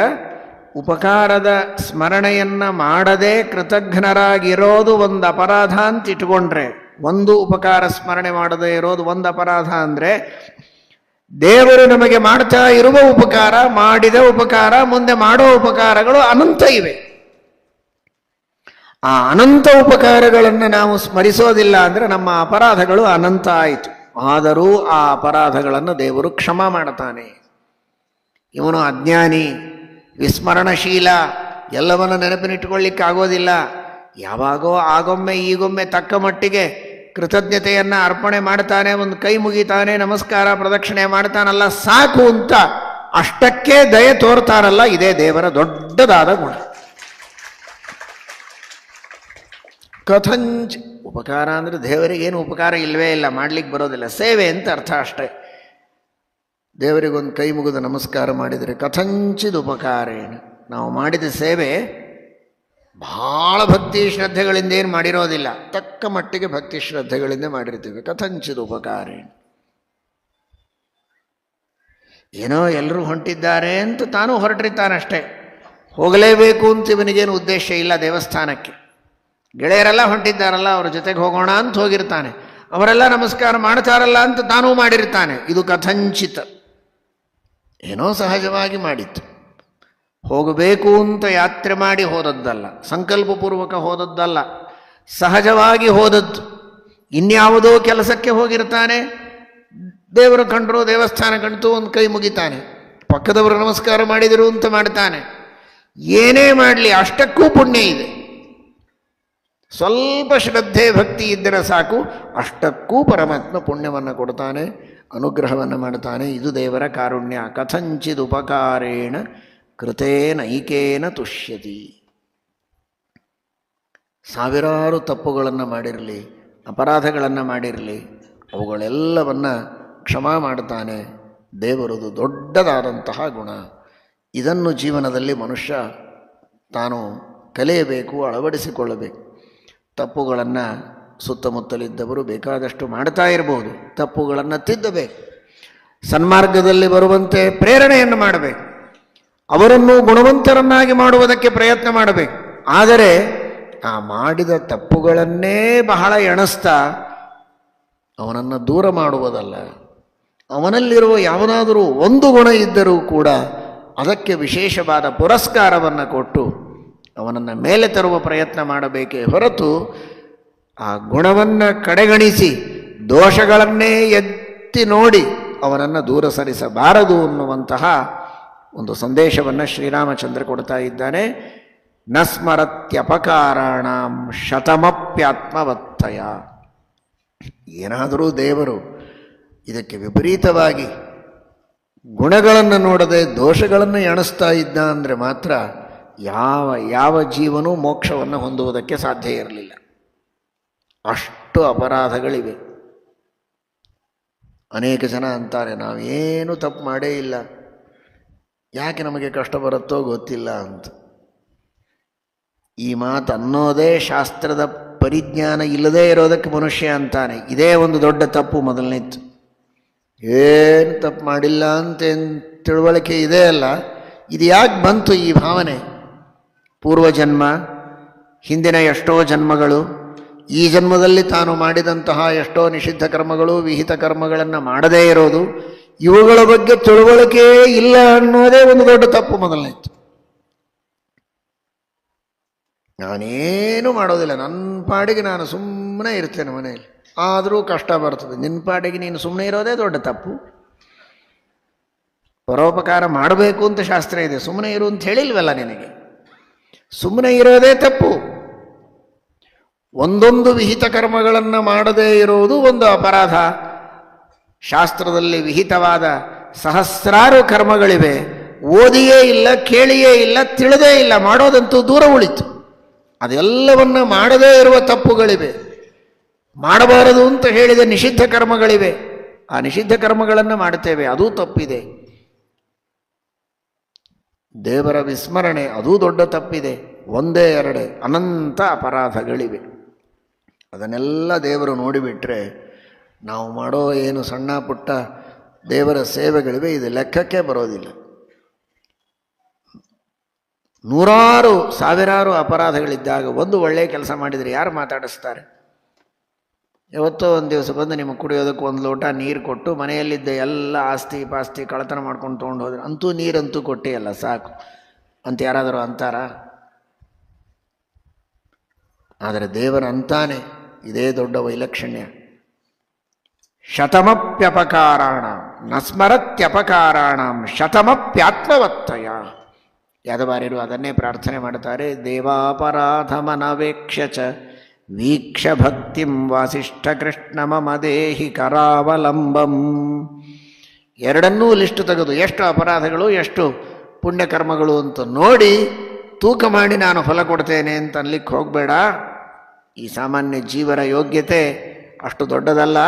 ಉಪಕಾರದ ಸ್ಮರಣೆಯನ್ನು ಮಾಡದೆ ಕೃತಜ್ಞರಾಗಿರೋದು ಒಂದು ಅಪರಾಧ ಅಂತ ಇಟ್ಕೊಂಡ್ರೆ, ಒಂದು ಉಪಕಾರ ಸ್ಮರಣೆ ಮಾಡದೇ ಇರೋದು ಒಂದು ಅಪರಾಧ ಅಂದರೆ, ದೇವರು ನಮಗೆ ಮಾಡ್ತಾ ಇರುವ ಉಪಕಾರ, ಮಾಡಿದ ಉಪಕಾರ, ಮುಂದೆ ಮಾಡೋ ಉಪಕಾರಗಳು ಅನಂತ ಇವೆ. ಆ ಅನಂತ ಉಪಕಾರಗಳನ್ನು ನಾವು ಸ್ಮರಿಸೋದಿಲ್ಲ ಅಂದರೆ ನಮ್ಮ ಅಪರಾಧಗಳು ಅನಂತ ಆಯಿತು. ಆದರೂ ಆ ಅಪರಾಧಗಳನ್ನು ದೇವರು ಕ್ಷಮ ಮಾಡ್ತಾನೆ. ಇವನು ಅಜ್ಞಾನಿ, ವಿಸ್ಮರಣಶೀಲ, ಎಲ್ಲವನ್ನು ನೆನಪಿನಿಟ್ಟುಕೊಳ್ಳಿಕ್ಕೆ ಆಗೋದಿಲ್ಲ. ಯಾವಾಗೋ ಆಗೊಮ್ಮೆ ಈಗೊಮ್ಮೆ ತಕ್ಕ ಮಟ್ಟಿಗೆ ಕೃತಜ್ಞತೆಯನ್ನು ಅರ್ಪಣೆ ಮಾಡ್ತಾನೆ, ಒಂದು ಕೈ ಮುಗಿತಾನೆ, ನಮಸ್ಕಾರ ಪ್ರದಕ್ಷಿಣೆ ಮಾಡ್ತಾನಲ್ಲ, ಸಾಕು ಅಂತ ಅಷ್ಟಕ್ಕೆ ದಯೆ ತೋರ್ತಾರಲ್ಲ, ಇದೇ ದೇವರ ದೊಡ್ಡದಾದ ಗುಣ. ಕಥಂಚ್ ಉಪಕಾರ ಅಂದರೆ ದೇವರಿಗೇನು ಉಪಕಾರ ಇಲ್ಲವೇ ಇಲ್ಲ, ಮಾಡಲಿಕ್ಕೆ ಬರೋದಿಲ್ಲ, ಸೇವೆ ಅಂತ ಅರ್ಥ ಅಷ್ಟೇ. ದೇವರಿಗೊಂದು ಕೈ ಮುಗಿದು ನಮಸ್ಕಾರ ಮಾಡಿದರೆ ಕಥಂಚಿದ ಉಪಕಾರೇಣ, ನಾವು ಮಾಡಿದ ಸೇವೆ ಭಾಳ ಭಕ್ತಿ ಶ್ರದ್ಧೆಗಳಿಂದ ಏನು ಮಾಡಿರೋದಿಲ್ಲ, ತಕ್ಕ ಮಟ್ಟಿಗೆ ಭಕ್ತಿ ಶ್ರದ್ಧೆಗಳಿಂದ ಮಾಡಿರ್ತೀವಿ. ಕಥಂಚಿದ ಉಪಕಾರೇಣ, ಏನೋ ಎಲ್ಲರೂ ಹೊಂಟಿದ್ದಾರೆ ಅಂತ ತಾನೂ ಹೊರಟಿರ್ತಾನಷ್ಟೇ, ಹೋಗಲೇಬೇಕು ಅಂತ ಇವನಿಗೇನು ಉದ್ದೇಶ ಇಲ್ಲ. ದೇವಸ್ಥಾನಕ್ಕೆ ಗೆಳೆಯರೆಲ್ಲ ಹೊಂಟಿದ್ದಾರಲ್ಲ, ಅವ್ರ ಜೊತೆಗೆ ಹೋಗೋಣ ಅಂತ ಹೋಗಿರ್ತಾನೆ, ಅವರೆಲ್ಲ ನಮಸ್ಕಾರ ಮಾಡ್ತಾರಲ್ಲ ಅಂತ ತಾನೂ ಮಾಡಿರ್ತಾನೆ. ಇದು ಕಥಂಚಿತ. ಏನೋ ಸಹಜವಾಗಿ ಮಾಡಿತ್ತು. ಹೋಗಬೇಕು ಅಂತ ಯಾತ್ರೆ ಮಾಡಿ ಹೋದದ್ದಲ್ಲ, ಸಂಕಲ್ಪಪೂರ್ವಕ ಹೋದದ್ದಲ್ಲ, ಸಹಜವಾಗಿ ಹೋದದ್ದು. ಇನ್ಯಾವುದೋ ಕೆಲಸಕ್ಕೆ ಹೋಗಿರ್ತಾನೆ, ದೇವರು ಕಂಡರು, ದೇವಸ್ಥಾನ ಕಂಡು ಒಂದು ಕೈ ಮುಗಿತಾನೆ, ಪಕ್ಕದವರು ನಮಸ್ಕಾರ ಮಾಡಿದರು ಅಂತ ಮಾಡ್ತಾನೆ. ಏನೇ ಮಾಡಲಿ ಅಷ್ಟಕ್ಕೂ ಪುಣ್ಯ ಇದೆ. ಸ್ವಲ್ಪ ಶ್ರದ್ಧೆ ಭಕ್ತಿ ಇದ್ದರೆ ಸಾಕು, ಅಷ್ಟಕ್ಕೂ ಪರಮಾತ್ಮ ಪುಣ್ಯವನ್ನು ಕೊಡ್ತಾನೆ, ಅನುಗ್ರಹವನ್ನು ಮಾಡ್ತಾನೆ. ಇದು ದೇವರ ಕಾರುಣ್ಯ. ಕಥಂಚಿದುಪಕಾರೇಣ ಕೃತೇನೈಕೇನ ತುಷ್ಯತಿ. ಸಾವಿರಾರು ತಪ್ಪುಗಳನ್ನು ಮಾಡಿರಲಿ, ಅಪರಾಧಗಳನ್ನು ಮಾಡಿರಲಿ, ಅವುಗಳೆಲ್ಲವನ್ನು ಕ್ಷಮಾ ಮಾಡ್ತಾನೆ ದೇವರದು ದೊಡ್ಡದಾದಂತಹ ಗುಣ. ಇದನ್ನು ಜೀವನದಲ್ಲಿ ಮನುಷ್ಯ ತಾನು ಕಲಿಯಬೇಕು, ಅಳವಡಿಸಿಕೊಳ್ಳಬೇಕು. ತಪ್ಪುಗಳನ್ನು ಸುತ್ತಮುತ್ತಲಿದ್ದವರು ಬೇಕಾದಷ್ಟು ಮಾಡ್ತಾ ಇರಬಹುದು, ತಪ್ಪುಗಳನ್ನು ತಿದ್ದಬೇಕು, ಸನ್ಮಾರ್ಗದಲ್ಲಿ ಬರುವಂತೆ ಪ್ರೇರಣೆಯನ್ನು ಮಾಡಬೇಕು, ಅವರನ್ನು ಗುಣವಂತರನ್ನಾಗಿ ಮಾಡುವುದಕ್ಕೆ ಪ್ರಯತ್ನ ಮಾಡಬೇಕು. ಆದರೆ ಆ ಮಾಡಿದ ತಪ್ಪುಗಳನ್ನೇ ಬಹಳ ಎಣಿಸ್ತಾ ಅವನನ್ನು ದೂರ ಮಾಡುವುದಲ್ಲ. ಅವನಲ್ಲಿರುವ ಯಾವುದಾದರೂ ಒಂದು ಗುಣ ಇದ್ದರೂ ಕೂಡ ಅದಕ್ಕೆ ವಿಶೇಷವಾದ ಪುರಸ್ಕಾರವನ್ನು ಕೊಟ್ಟು ಅವನನ್ನು ಮೇಲೆ ತರುವ ಪ್ರಯತ್ನ ಮಾಡಬೇಕೇ ಹೊರತು ಆ ಗುಣವನ್ನು ಕಡೆಗಣಿಸಿ ದೋಷಗಳನ್ನೇ ಎತ್ತಿ ನೋಡಿ ಅವನನ್ನು ದೂರ ಸರಿಸಬಾರದು ಅನ್ನುವಂತಹ ಒಂದು ಸಂದೇಶವನ್ನು ಶ್ರೀರಾಮಚಂದ್ರ ಕೊಡ್ತಾ ಇದ್ದಾನೆ. ನ ಸ್ಮರತ್ಯಪಕಾರಾಣಾಂ ಶತಮಪ್ಯಾತ್ಮವತ್ತಯ. ಏನಾದರೂ ದೇವರು ಇದಕ್ಕೆ ವಿಪರೀತವಾಗಿ ಗುಣಗಳನ್ನು ನೋಡದೆ ದೋಷಗಳನ್ನು ಎಣಿಸ್ತಾ ಇದ್ದ ಅಂದರೆ ಮಾತ್ರ ಯಾವ ಜೀವನೂ ಮೋಕ್ಷವನ್ನು ಹೊಂದುವುದಕ್ಕೆ ಸಾಧ್ಯ ಇರಲಿಲ್ಲ. ಅಷ್ಟು ಅಪರಾಧಗಳಿವೆ. ಅನೇಕ ಜನ ಅಂತಾರೆ, ನಾವೇನು ತಪ್ಪು ಮಾಡೇ ಇಲ್ಲ, ಯಾಕೆ ನಮಗೆ ಕಷ್ಟ ಬರುತ್ತೋ ಗೊತ್ತಿಲ್ಲ ಅಂತ. ಈ ಮಾತು ಅನ್ನೋದೇ ಶಾಸ್ತ್ರದ ಪರಿಜ್ಞಾನ ಇಲ್ಲದೇ ಇರೋದಕ್ಕೆ ಮನುಷ್ಯ ಅಂತಾನೆ. ಇದೇ ಒಂದು ದೊಡ್ಡ ತಪ್ಪು. ಮೊದಲನೇದ್ದು ಏನು ತಪ್ಪು ಮಾಡಿಲ್ಲ ಅಂತೇನು ತಿಳುವಳಿಕೆ ಇದೆ ಅಲ್ಲ, ಇದು ಯಾಕೆ ಬಂತು ಈ ಭಾವನೆ? ಪೂರ್ವಜನ್ಮ, ಹಿಂದಿನ ಎಷ್ಟೋ ಜನ್ಮಗಳು, ಈ ಜನ್ಮದಲ್ಲಿ ತಾನು ಮಾಡಿದಂತಹ ಎಷ್ಟೋ ನಿಷಿದ್ಧ ಕರ್ಮಗಳು, ವಿಹಿತ ಕರ್ಮಗಳನ್ನು ಮಾಡದೇ ಇರೋದು, ಇವುಗಳ ಬಗ್ಗೆ ತಿಳುವಳಿಕೆ ಇಲ್ಲ ಅನ್ನೋದೇ ಒಂದು ದೊಡ್ಡ ತಪ್ಪು. ಮೊದಲನೇದ್ದು ನಾನೇನು ಮಾಡೋದಿಲ್ಲ, ನನ್ನ ಪಾಡಿಗೆ ನಾನು ಸುಮ್ಮನೆ ಇರ್ತೇನೆ ಮನೆಯಲ್ಲಿ, ಆದರೂ ಕಷ್ಟ ಬರ್ತದೆ. ನಿನ್ನ ಪಾಡಿಗೆ ನೀನು ಸುಮ್ಮನೆ ಇರೋದೇ ದೊಡ್ಡ ತಪ್ಪು. ಪರೋಪಕಾರ ಮಾಡಬೇಕು ಅಂತ ಶಾಸ್ತ್ರ ಇದೆ, ಸುಮ್ಮನೆ ಇರು ಅಂತ ಹೇಳಿಲ್ವಲ್ಲ ನಿನಗೆ. ಸುಮ್ಮನೆ ಇರೋದೇ ತಪ್ಪು. ಒಂದೊಂದು ವಿಹಿತ ಕರ್ಮಗಳನ್ನು ಮಾಡದೇ ಇರುವುದು ಒಂದು ಅಪರಾಧ. ಶಾಸ್ತ್ರದಲ್ಲಿ ವಿಹಿತವಾದ ಸಹಸ್ರಾರು ಕರ್ಮಗಳಿವೆ, ಓದಿಯೇ ಇಲ್ಲ, ಕೇಳಿಯೇ ಇಲ್ಲ, ತಿಳಿದೇ ಇಲ್ಲ, ಮಾಡೋದಂತೂ ದೂರ ಉಳಿತು. ಅದೆಲ್ಲವನ್ನ ಮಾಡದೇ ಇರುವ ತಪ್ಪುಗಳಿವೆ. ಮಾಡಬಾರದು ಅಂತ ಹೇಳಿದ ನಿಷಿದ್ಧ ಕರ್ಮಗಳಿವೆ, ಆ ನಿಷಿದ್ಧ ಕರ್ಮಗಳನ್ನು ಮಾಡ್ತೇವೆ, ಅದೂ ತಪ್ಪಿದೆ. ದೇವರ ವಿಸ್ಮರಣೆ, ಅದೂ ದೊಡ್ಡ ತಪ್ಪಿದೆ. ಒಂದೇ ಎರಡೇ ಅನಂತ ಅಪರಾಧಗಳಿವೆ. ಅದನ್ನೆಲ್ಲ ದೇವರು ನೋಡಿಬಿಟ್ರೆ ನಾವು ಮಾಡೋ ಏನು ಸಣ್ಣ ಪುಟ್ಟ ದೇವರ ಸೇವೆಗಳಿವೆ, ಇದು ಲೆಕ್ಕಕ್ಕೆ ಬರೋದಿಲ್ಲ. ನೂರಾರು ಸಾವಿರಾರು ಅಪರಾಧಗಳಿದ್ದಾಗ ಒಂದು ಒಳ್ಳೆಯ ಕೆಲಸ ಮಾಡಿದರೆ ಯಾರು ಮಾತಾಡಿಸ್ತಾರೆ? ಯಾವತ್ತೋ ಒಂದು ದಿವಸ ಬಂದು ನಿಮಗೆ ಕುಡಿಯೋದಕ್ಕೆ ಒಂದು ಲೋಟ ನೀರು ಕೊಟ್ಟು ಮನೆಯಲ್ಲಿದ್ದ ಎಲ್ಲ ಆಸ್ತಿ ಪಾಸ್ತಿ ಕಳ್ಳತನ ಮಾಡ್ಕೊಂಡು ತೊಗೊಂಡು ಹೋದ್ರೆ, ಅಂತೂ ನೀರಂತೂ ಕೊಟ್ಟೇ ಅಲ್ಲ ಸಾಕು ಅಂತ ಯಾರಾದರೂ ಅಂತಾರ? ಆದರೆ ದೇವರ ಅಂತಾನೆ, ಇದೇ ದೊಡ್ಡ ವೈಲಕ್ಷಣ್ಯ. ಶತಮಪ್ಯಪಕಾರಾಣ ನ ಸ್ಮರತ್ಯಪಕಾರಾಣ ಶತಮಪ್ಯಾತ್ಮವತ್ತಯ. ಯಾದವಾರ್ಯರು ಅದನ್ನೇ ಪ್ರಾರ್ಥನೆ ಮಾಡ್ತಾರೆ. ದೇವಾಪರಾಧಮನವೇಕ್ಷ ಚ ವೀಕ್ಷ ಭಕ್ತಿಂ ವಾಸಿಷ್ಠ ಕೃಷ್ಣ ಮಮ ದೇಹಿ ಕರಾವಲಂಬಂ. ಎರಡನ್ನೂ ಲಿಸ್ಟ್ ತೆಗೆದು ಎಷ್ಟು ಅಪರಾಧಗಳು ಎಷ್ಟು ಪುಣ್ಯಕರ್ಮಗಳು ಅಂತ ನೋಡಿ ತೂಕ ಮಾಡಿ ನಾನು ಫಲ ಕೊಡ್ತೇನೆ ಅಂತ ಅನ್ಲಿಕ್ಕೆ ಹೋಗಬೇಡ. ಈ ಸಾಮಾನ್ಯ ಜೀವರ ಯೋಗ್ಯತೆ ಅಷ್ಟು ದೊಡ್ಡದಲ್ಲ.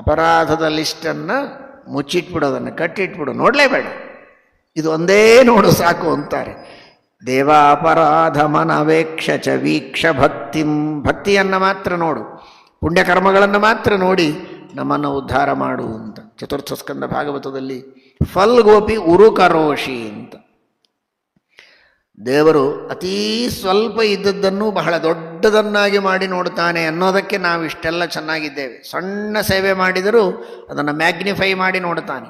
ಅಪರಾಧದ ಲಿಸ್ಟನ್ನು ಮುಚ್ಚಿಟ್ಬಿಡೋದನ್ನು ಕಟ್ಟಿಟ್ಬಿಡು, ನೋಡಲೇಬೇಡ, ಇದು ಒಂದೇ ನೋಡು ಸಾಕು ಅಂತಾರೆ. ದೇವಾಪರಾಧ ಮನವೇಕ್ಷ ಚ ವೀಕ್ಷ ಭಕ್ತಿಂ. ಭಕ್ತಿಯನ್ನು ಮಾತ್ರ ನೋಡು, ಪುಣ್ಯಕರ್ಮಗಳನ್ನು ಮಾತ್ರ ನೋಡಿ ನಮ್ಮನ್ನು ಉದ್ಧಾರ ಮಾಡು ಅಂತ ಚತುರ್ಥ ಸ್ಕಂದ ಭಾಗವತದಲ್ಲಿ ಫಲ್ ಗೋಪಿ ಉರುಕರೋಷಿ ಅಂತ. ದೇವರು ಅತೀ ಸ್ವಲ್ಪ ಇದ್ದದ್ದನ್ನು ಬಹಳ ದೊಡ್ಡದನ್ನಾಗಿ ಮಾಡಿ ನೋಡ್ತಾನೆ ಅನ್ನೋದಕ್ಕೆ ನಾವು ಇಷ್ಟೆಲ್ಲ ಚೆನ್ನಾಗಿದ್ದೇವೆ. ಸಣ್ಣ ಸೇವೆ ಮಾಡಿದರೂ ಅದನ್ನು ಮ್ಯಾಗ್ನಿಫೈ ಮಾಡಿ ನೋಡ್ತಾನೆ.